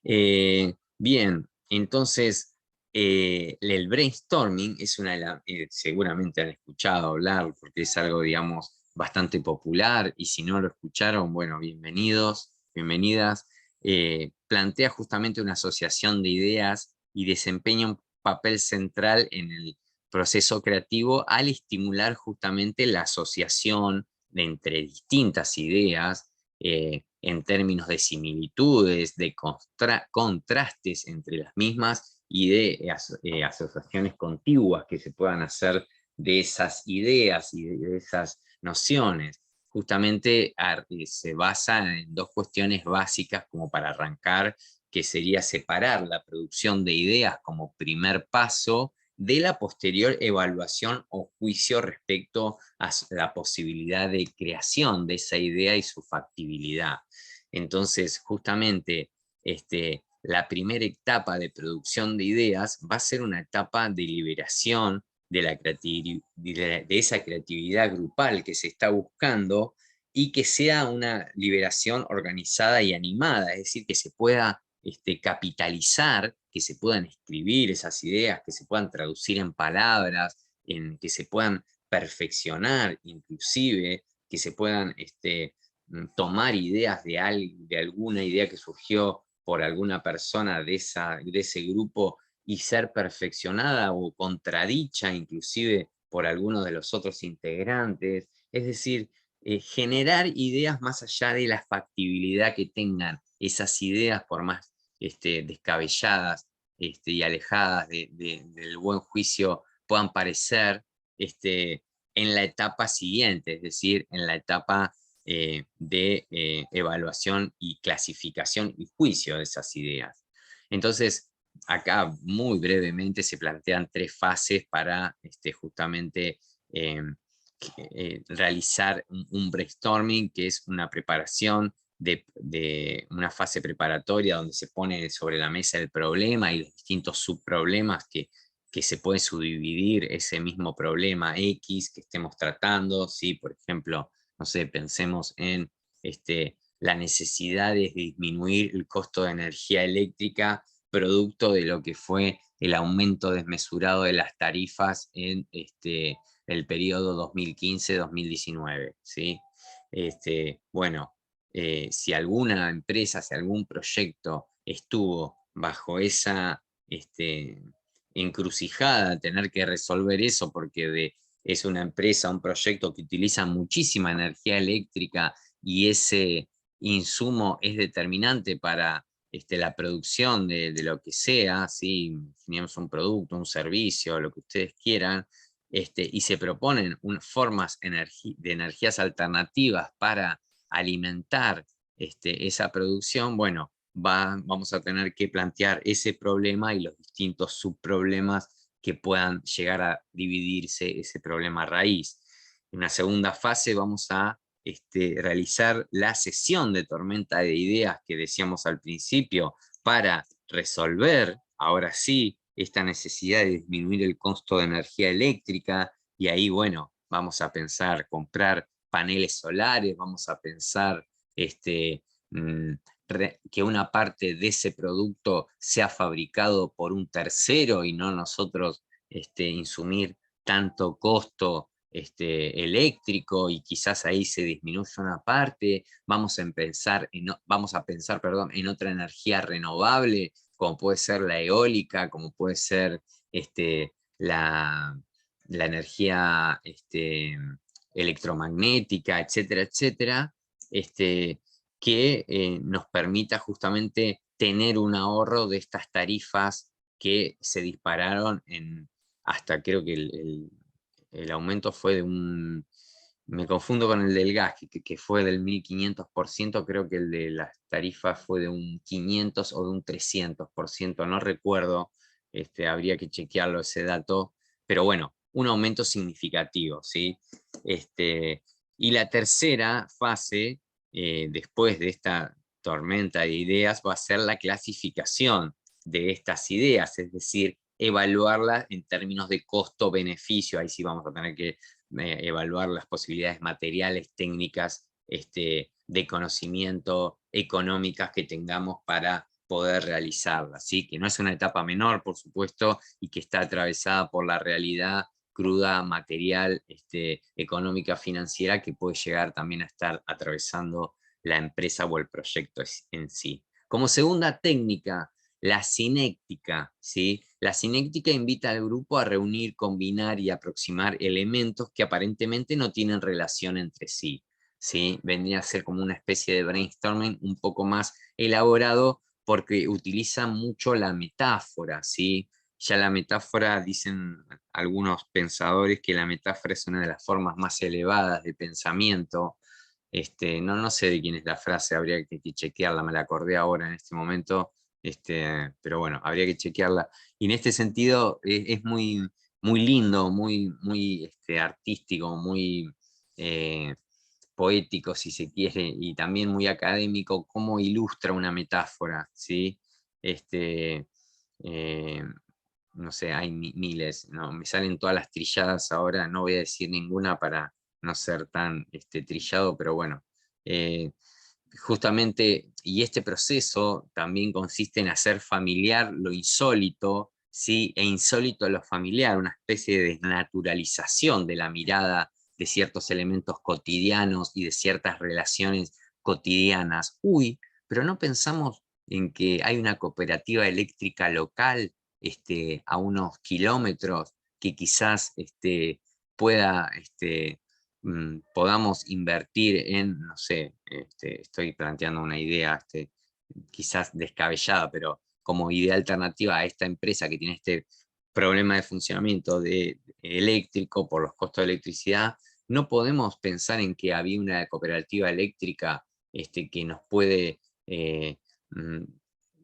Bien, entonces el brainstorming es seguramente han escuchado hablar porque es algo, digamos, bastante popular, y si no lo escucharon, bueno, bienvenidos, bienvenidas. Plantea justamente una asociación de ideas y desempeña un papel central en el proceso creativo al estimular justamente la asociación entre distintas ideas en términos de similitudes, de contrastes entre las mismas y de asociaciones contiguas que se puedan hacer de esas ideas y de esas nociones. Justamente se basa en dos cuestiones básicas como para arrancar, que sería separar la producción de ideas como primer paso de la posterior evaluación o juicio respecto a la posibilidad de creación de esa idea y su factibilidad. Entonces, justamente, la primera etapa de producción de ideas va a ser una etapa de liberación de esa creatividad grupal que se está buscando, y que sea una liberación organizada y animada, es decir, que se pueda capitalizar, que se puedan escribir esas ideas, que se puedan traducir en palabras, que se puedan perfeccionar inclusive, que se puedan tomar ideas de alguna idea que surgió por alguna persona de ese grupo y ser perfeccionada o contradicha inclusive por alguno de los otros integrantes. Es decir, generar ideas más allá de la factibilidad que tengan esas ideas, por más descabelladas y alejadas del buen juicio puedan parecer, en la etapa siguiente, es decir, en la etapa de evaluación y clasificación y juicio de esas ideas. Entonces, acá muy brevemente se plantean tres fases para justamente realizar un brainstorming, que es una preparación de una fase preparatoria donde se pone sobre la mesa el problema y los distintos subproblemas que se puede subdividir ese mismo problema X que estemos tratando. ¿Sí? Por ejemplo, no sé, pensemos en la necesidad de disminuir el costo de energía eléctrica producto de lo que fue el aumento desmesurado de las tarifas en el periodo 2015-2019. ¿Sí? Bueno, si alguna empresa, si algún proyecto estuvo bajo esa encrucijada, tener que resolver eso porque es una empresa, un proyecto que utiliza muchísima energía eléctrica y ese insumo es determinante para la producción de lo que sea, ¿sí? Teníamos un producto, un servicio, lo que ustedes quieran, y se proponen formas de energías alternativas para alimentar esa producción, bueno, vamos a tener que plantear ese problema y los distintos subproblemas que puedan llegar a dividirse ese problema raíz. una segunda fase vamos a realizar la sesión de tormenta de ideas que decíamos al principio para resolver, ahora sí, esta necesidad de disminuir el costo de energía eléctrica, y ahí, bueno, vamos a pensar comprar paneles solares, vamos a pensar mm, que una parte de ese producto sea fabricado por un tercero y no nosotros insumir tanto costo eléctrico, y quizás ahí se disminuye una parte. Vamos a pensar, perdón, en otra energía renovable, como puede ser la eólica, como puede ser la, la energía electromagnética, etcétera, etcétera, que nos permita justamente tener un ahorro de estas tarifas que se dispararon hasta, creo que el aumento fue de me confundo con el del gas, que fue del 1500%, creo que el de las tarifas fue de un 500 o de un 300%, no recuerdo, habría que chequearlo ese dato, pero bueno, un aumento significativo, ¿sí? Y la tercera fase, después de esta tormenta de ideas, va a ser la clasificación de estas ideas, es decir, evaluarlas en términos de costo-beneficio. Ahí sí vamos a tener que evaluar las posibilidades materiales, técnicas, de conocimiento, económicas que tengamos para poder realizarlas, ¿sí? Que no es una etapa menor, por supuesto, y que está atravesada por la realidad cruda, material, económica, financiera, que puede llegar también a estar atravesando la empresa o el proyecto en sí. Como segunda técnica, la cinética, ¿sí? La cinética invita al grupo a reunir, combinar y aproximar elementos que aparentemente no tienen relación entre sí, ¿sí? Vendría a ser como una especie de brainstorming un poco más elaborado, porque utiliza mucho la metáfora, ¿sí? Ya la metáfora, dicen algunos pensadores, que la metáfora es una de las formas más elevadas de pensamiento. No sé de quién es la frase, habría que chequearla, me la acordé ahora en este momento, pero bueno, habría que chequearla. Y en este sentido es muy, muy lindo, muy artístico, muy poético, si se quiere, y también muy académico, cómo ilustra una metáfora, ¿sí? Eh, no sé, hay miles, no, me salen todas las trilladas ahora, no voy a decir ninguna para no ser tan trillado, pero bueno. Justamente, y este proceso también consiste en hacer familiar lo insólito, ¿sí? E insólito lo familiar, una especie de desnaturalización de la mirada de ciertos elementos cotidianos y de ciertas relaciones cotidianas. Uy, pero no pensamos en que hay una cooperativa eléctrica local a unos kilómetros que quizás pueda podamos invertir en, no sé, estoy planteando una idea quizás descabellada, pero como idea alternativa a esta empresa que tiene este problema de funcionamiento eléctrico por los costos de electricidad, no podemos pensar en que había una cooperativa eléctrica que nos puede mm,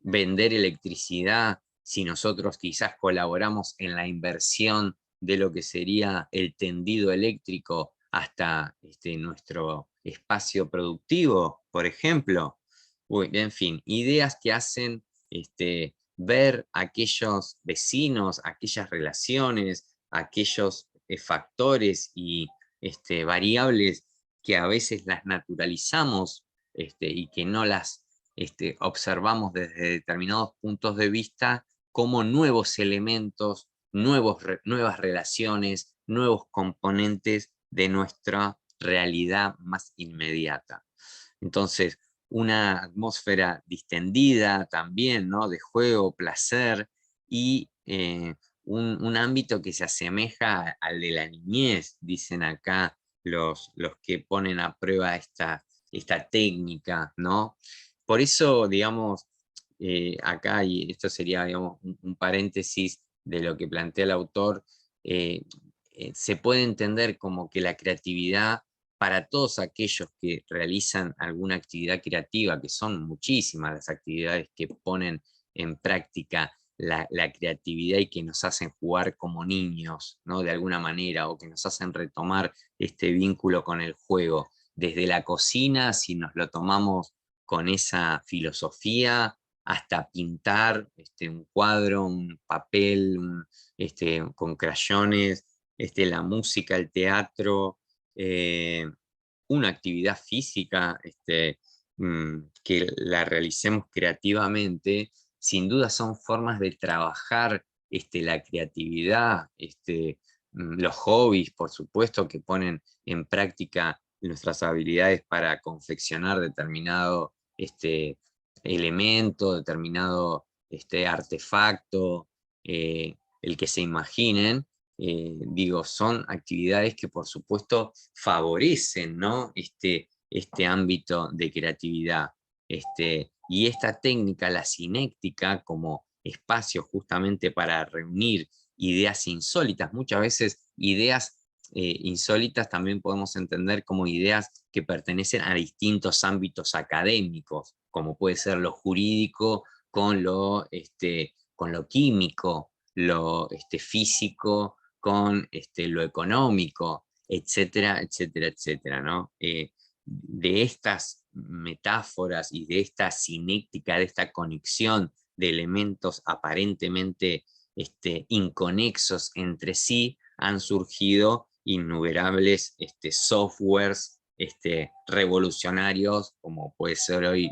vender electricidad si nosotros quizás colaboramos en la inversión de lo que sería el tendido eléctrico hasta nuestro espacio productivo, por ejemplo. Uy, en fin, ideas que hacen ver a aquellos vecinos, aquellas relaciones, aquellos factores y variables que a veces las naturalizamos, y que no las observamos desde determinados puntos de vista como nuevos elementos, nuevas relaciones, nuevos componentes de nuestra realidad más inmediata. Entonces, una atmósfera distendida también, ¿no? De juego, placer, y un ámbito que se asemeja al de la niñez, dicen acá los que ponen a prueba esta técnica, ¿no? Por eso, digamos, acá, y esto sería, digamos, un paréntesis de lo que plantea el autor, eh, se puede entender como que la creatividad, para todos aquellos que realizan alguna actividad creativa, que son muchísimas las actividades que ponen en práctica la creatividad y que nos hacen jugar como niños, ¿no? De alguna manera, o que nos hacen retomar este vínculo con el juego. Desde la cocina, si nos lo tomamos con esa filosofía, hasta pintar un cuadro, un papel, con crayones, la música, el teatro, una actividad física, que la realicemos creativamente, sin duda son formas de trabajar la creatividad, los hobbies, por supuesto, que ponen en práctica nuestras habilidades para confeccionar determinado elemento, determinado artefacto, el que se imaginen. Digo, son actividades que por supuesto favorecen, ¿no? Este ámbito de creatividad. Y esta técnica, la cinéctica, como espacio justamente para reunir ideas insólitas, muchas veces ideas insólitas también podemos entender como ideas que pertenecen a distintos ámbitos académicos, como puede ser lo jurídico con lo químico, lo físico con lo económico, etcétera, etcétera, etcétera, ¿no? De estas metáforas y de esta cinética, de esta conexión de elementos aparentemente inconexos entre sí, han surgido innumerables softwares revolucionarios, como puede ser hoy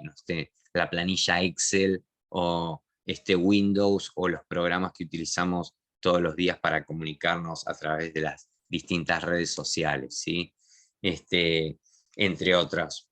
la planilla Excel o Windows o los programas que utilizamos todos los días para comunicarnos a través de las distintas redes sociales, ¿sí? Entre otros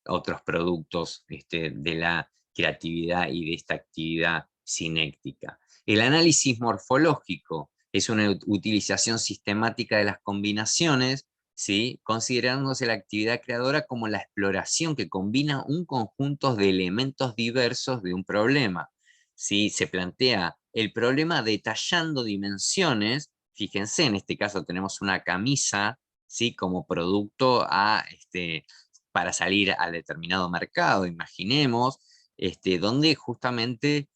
productos de la creatividad y de esta actividad cinética. El análisis morfológico es una utilización sistemática de las combinaciones, ¿sí? Considerándose la actividad creadora como la exploración que combina un conjunto de elementos diversos de un problema. ¿Sí? Se plantea el problema detallando dimensiones. Fíjense, en este caso tenemos una camisa, ¿sí? Como producto para salir al determinado mercado, imaginemos, donde justamente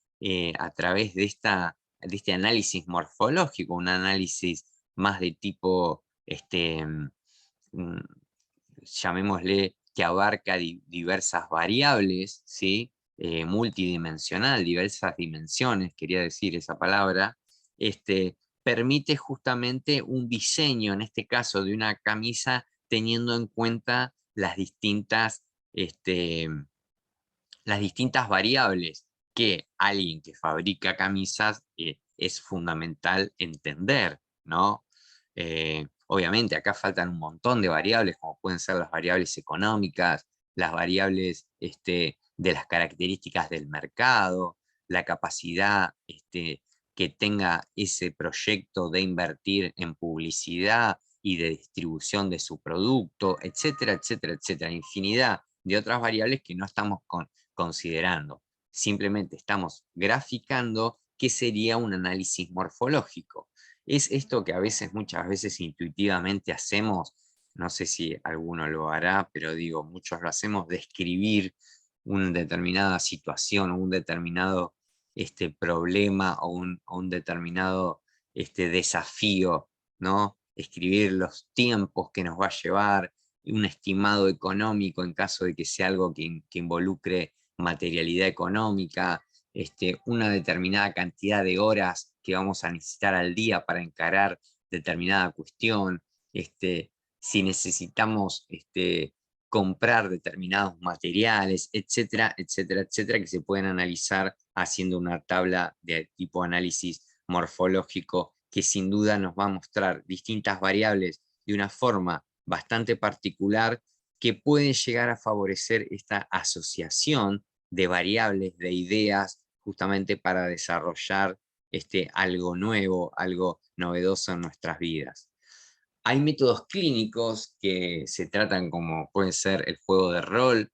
a través de este análisis morfológico, un análisis más de tipo, mm, llamémosle, que abarca diversas variables, ¿sí? Multidimensional, diversas dimensiones, quería decir esa palabra, permite justamente un diseño, en este caso de una camisa, teniendo en cuenta este, las distintas variables que alguien que fabrica camisas es fundamental entender, ¿no? Obviamente acá faltan un montón de variables, como pueden ser las variables económicas, las variables de las características del mercado, la capacidad que tenga ese proyecto de invertir en publicidad y de distribución de su producto, etcétera, etcétera, etcétera. Infinidad de otras variables que no estamos considerando. Simplemente estamos graficando qué sería un análisis morfológico. Es esto que muchas veces intuitivamente hacemos, no sé si alguno lo hará, pero digo, muchos lo hacemos, describir una determinada situación o un determinado problema o un determinado desafío, ¿no? Escribir los tiempos que nos va a llevar, un estimado económico en caso de que sea algo que involucre materialidad económica, una determinada cantidad de horas que vamos a necesitar al día para encarar determinada cuestión, si necesitamos comprar determinados materiales, etcétera, etcétera, etcétera, que se pueden analizar haciendo una tabla de tipo análisis morfológico que sin duda nos va a mostrar distintas variables de una forma bastante particular que pueden llegar a favorecer esta asociación de variables, de ideas, justamente para desarrollar algo nuevo, algo novedoso en nuestras vidas. Hay métodos clínicos que se tratan como puede ser el juego de rol,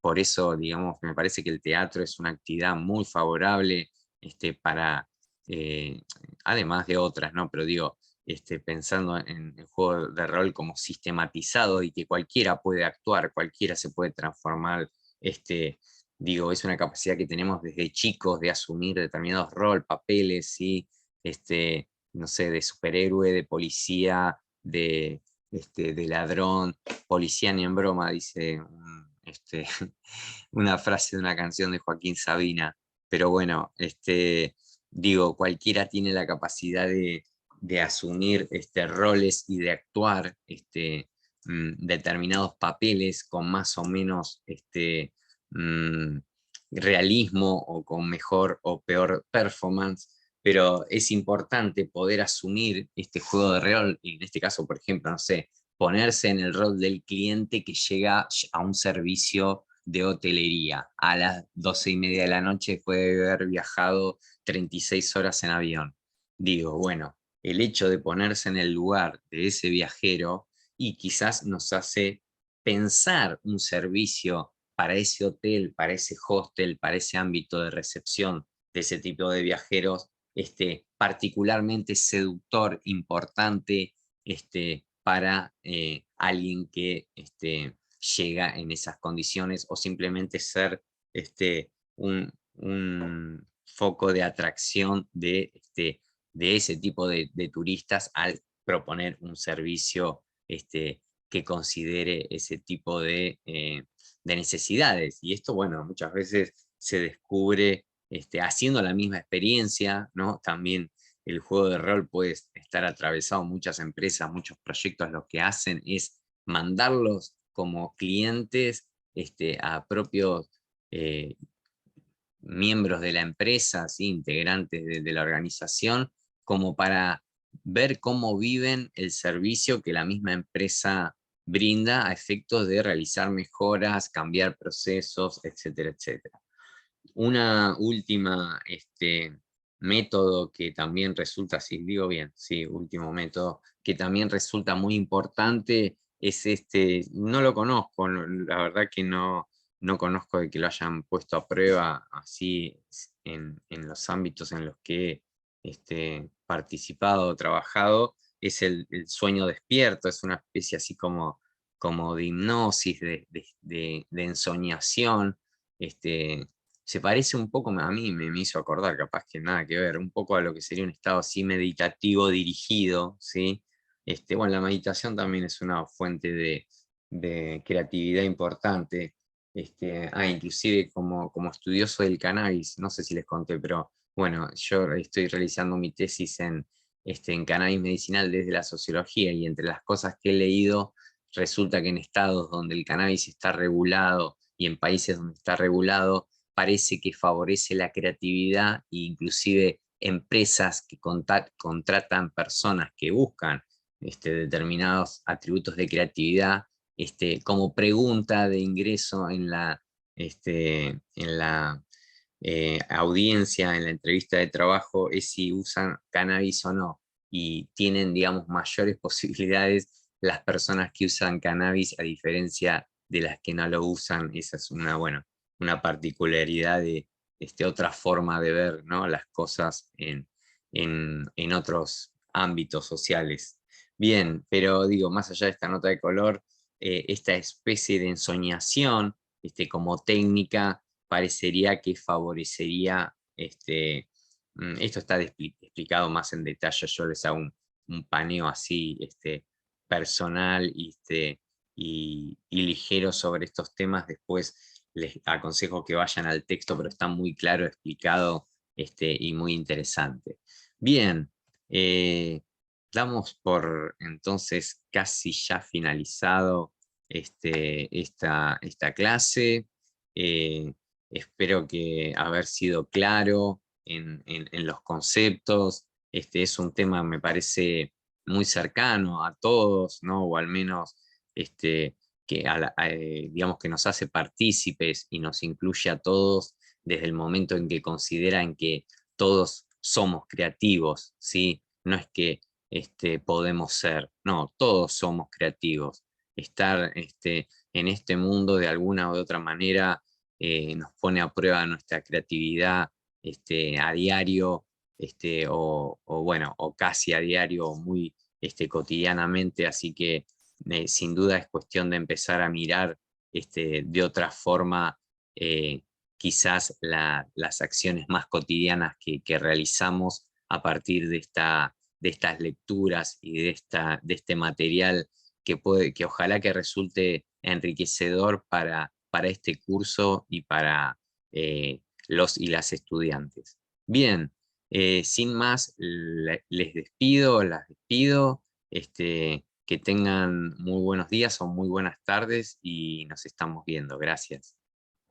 por eso, digamos, me parece que el teatro es una actividad muy favorable para, eh, además de otras, ¿no? Pero digo, pensando en el juego de rol como sistematizado y que cualquiera puede actuar, cualquiera se puede transformar digo, es una capacidad que tenemos desde chicos de asumir determinados roles, papeles, ¿sí? No sé, de superhéroe, de policía, de ladrón, policía ni en broma, dice una frase de una canción de Joaquín Sabina. Pero bueno, digo, cualquiera tiene la capacidad de asumir roles y de actuar determinados papeles con más o menos mm, realismo o con mejor o peor performance, pero es importante poder asumir este juego de rol, y en este caso, por ejemplo, no sé, ponerse en el rol del cliente que llega a un servicio de hotelería a las 12:30 de la noche después de haber viajado 36 horas en avión. Digo, bueno, el hecho de ponerse en el lugar de ese viajero y quizás nos hace pensar un servicio para ese hotel, para ese hostel, para ese ámbito de recepción de ese tipo de viajeros, particularmente seductor, importante, para alguien que llega en esas condiciones, o simplemente ser un foco de atracción de ese tipo de turistas al proponer un servicio que considere ese tipo de necesidades. Y esto, bueno, muchas veces se descubre haciendo la misma experiencia, ¿no? También el juego de rol puede estar atravesado, muchas empresas, muchos proyectos lo que hacen es mandarlos como clientes a propios eh, miembros de la empresa, ¿sí? Integrantes de la organización, como para ver cómo viven el servicio que la misma empresa brinda a efectos de realizar mejoras, cambiar procesos, etcétera, etcétera. Una última método que también resulta, si digo bien, sí, último método, que también resulta muy importante es no lo conozco, la verdad que no conozco de que lo hayan puesto a prueba así en los ámbitos en los que he participado o trabajado, es el sueño despierto, es una especie así como de hipnosis, de ensoñación, se parece un poco, a mí me hizo acordar, capaz que nada que ver, un poco a lo que sería un estado así meditativo dirigido, ¿sí? Bueno, la meditación también es una fuente de creatividad importante. Inclusive como estudioso del cannabis, no sé si les conté, pero bueno, yo estoy realizando mi tesis en cannabis medicinal desde la sociología, y entre las cosas que he leído, resulta que en estados donde el cannabis está regulado y en países donde está regulado, parece que favorece la creatividad, e inclusive empresas que contratan personas que buscan determinados atributos de creatividad, como pregunta de ingreso en la audiencia, en la entrevista de trabajo, es si usan cannabis o no, y tienen, digamos, mayores posibilidades las personas que usan cannabis a diferencia de las que no lo usan. Esa es una particularidad de otra forma de ver, ¿no? Las cosas en otros ámbitos sociales. Bien, pero digo, más allá de esta nota de color, esta especie de ensoñación como técnica parecería que favorecería, esto está explicado más en detalle, yo les hago un paneo así personal y ligero sobre estos temas. Después les aconsejo que vayan al texto, pero está muy claro explicado y muy interesante. Bien, damos por entonces casi ya finalizado esta clase. Eh, Espero que haber sido claro en los conceptos. Es un tema, me parece, muy cercano a todos, ¿no? O al menos que digamos que nos hace partícipes y nos incluye a todos desde el momento en que consideran que todos somos creativos, ¿sí? No es que podemos ser, no, todos somos creativos. Estar en este mundo de alguna u otra manera nos pone a prueba nuestra creatividad a diario, bueno, o casi a diario, o muy cotidianamente, así que sin duda es cuestión de empezar a mirar de otra forma quizás las acciones más cotidianas que realizamos a partir de estas lecturas y de este material que ojalá que resulte enriquecedor para este curso y para los y las estudiantes. Bien, sin más, les despido, las despido, que tengan muy buenos días o muy buenas tardes y nos estamos viendo. Gracias.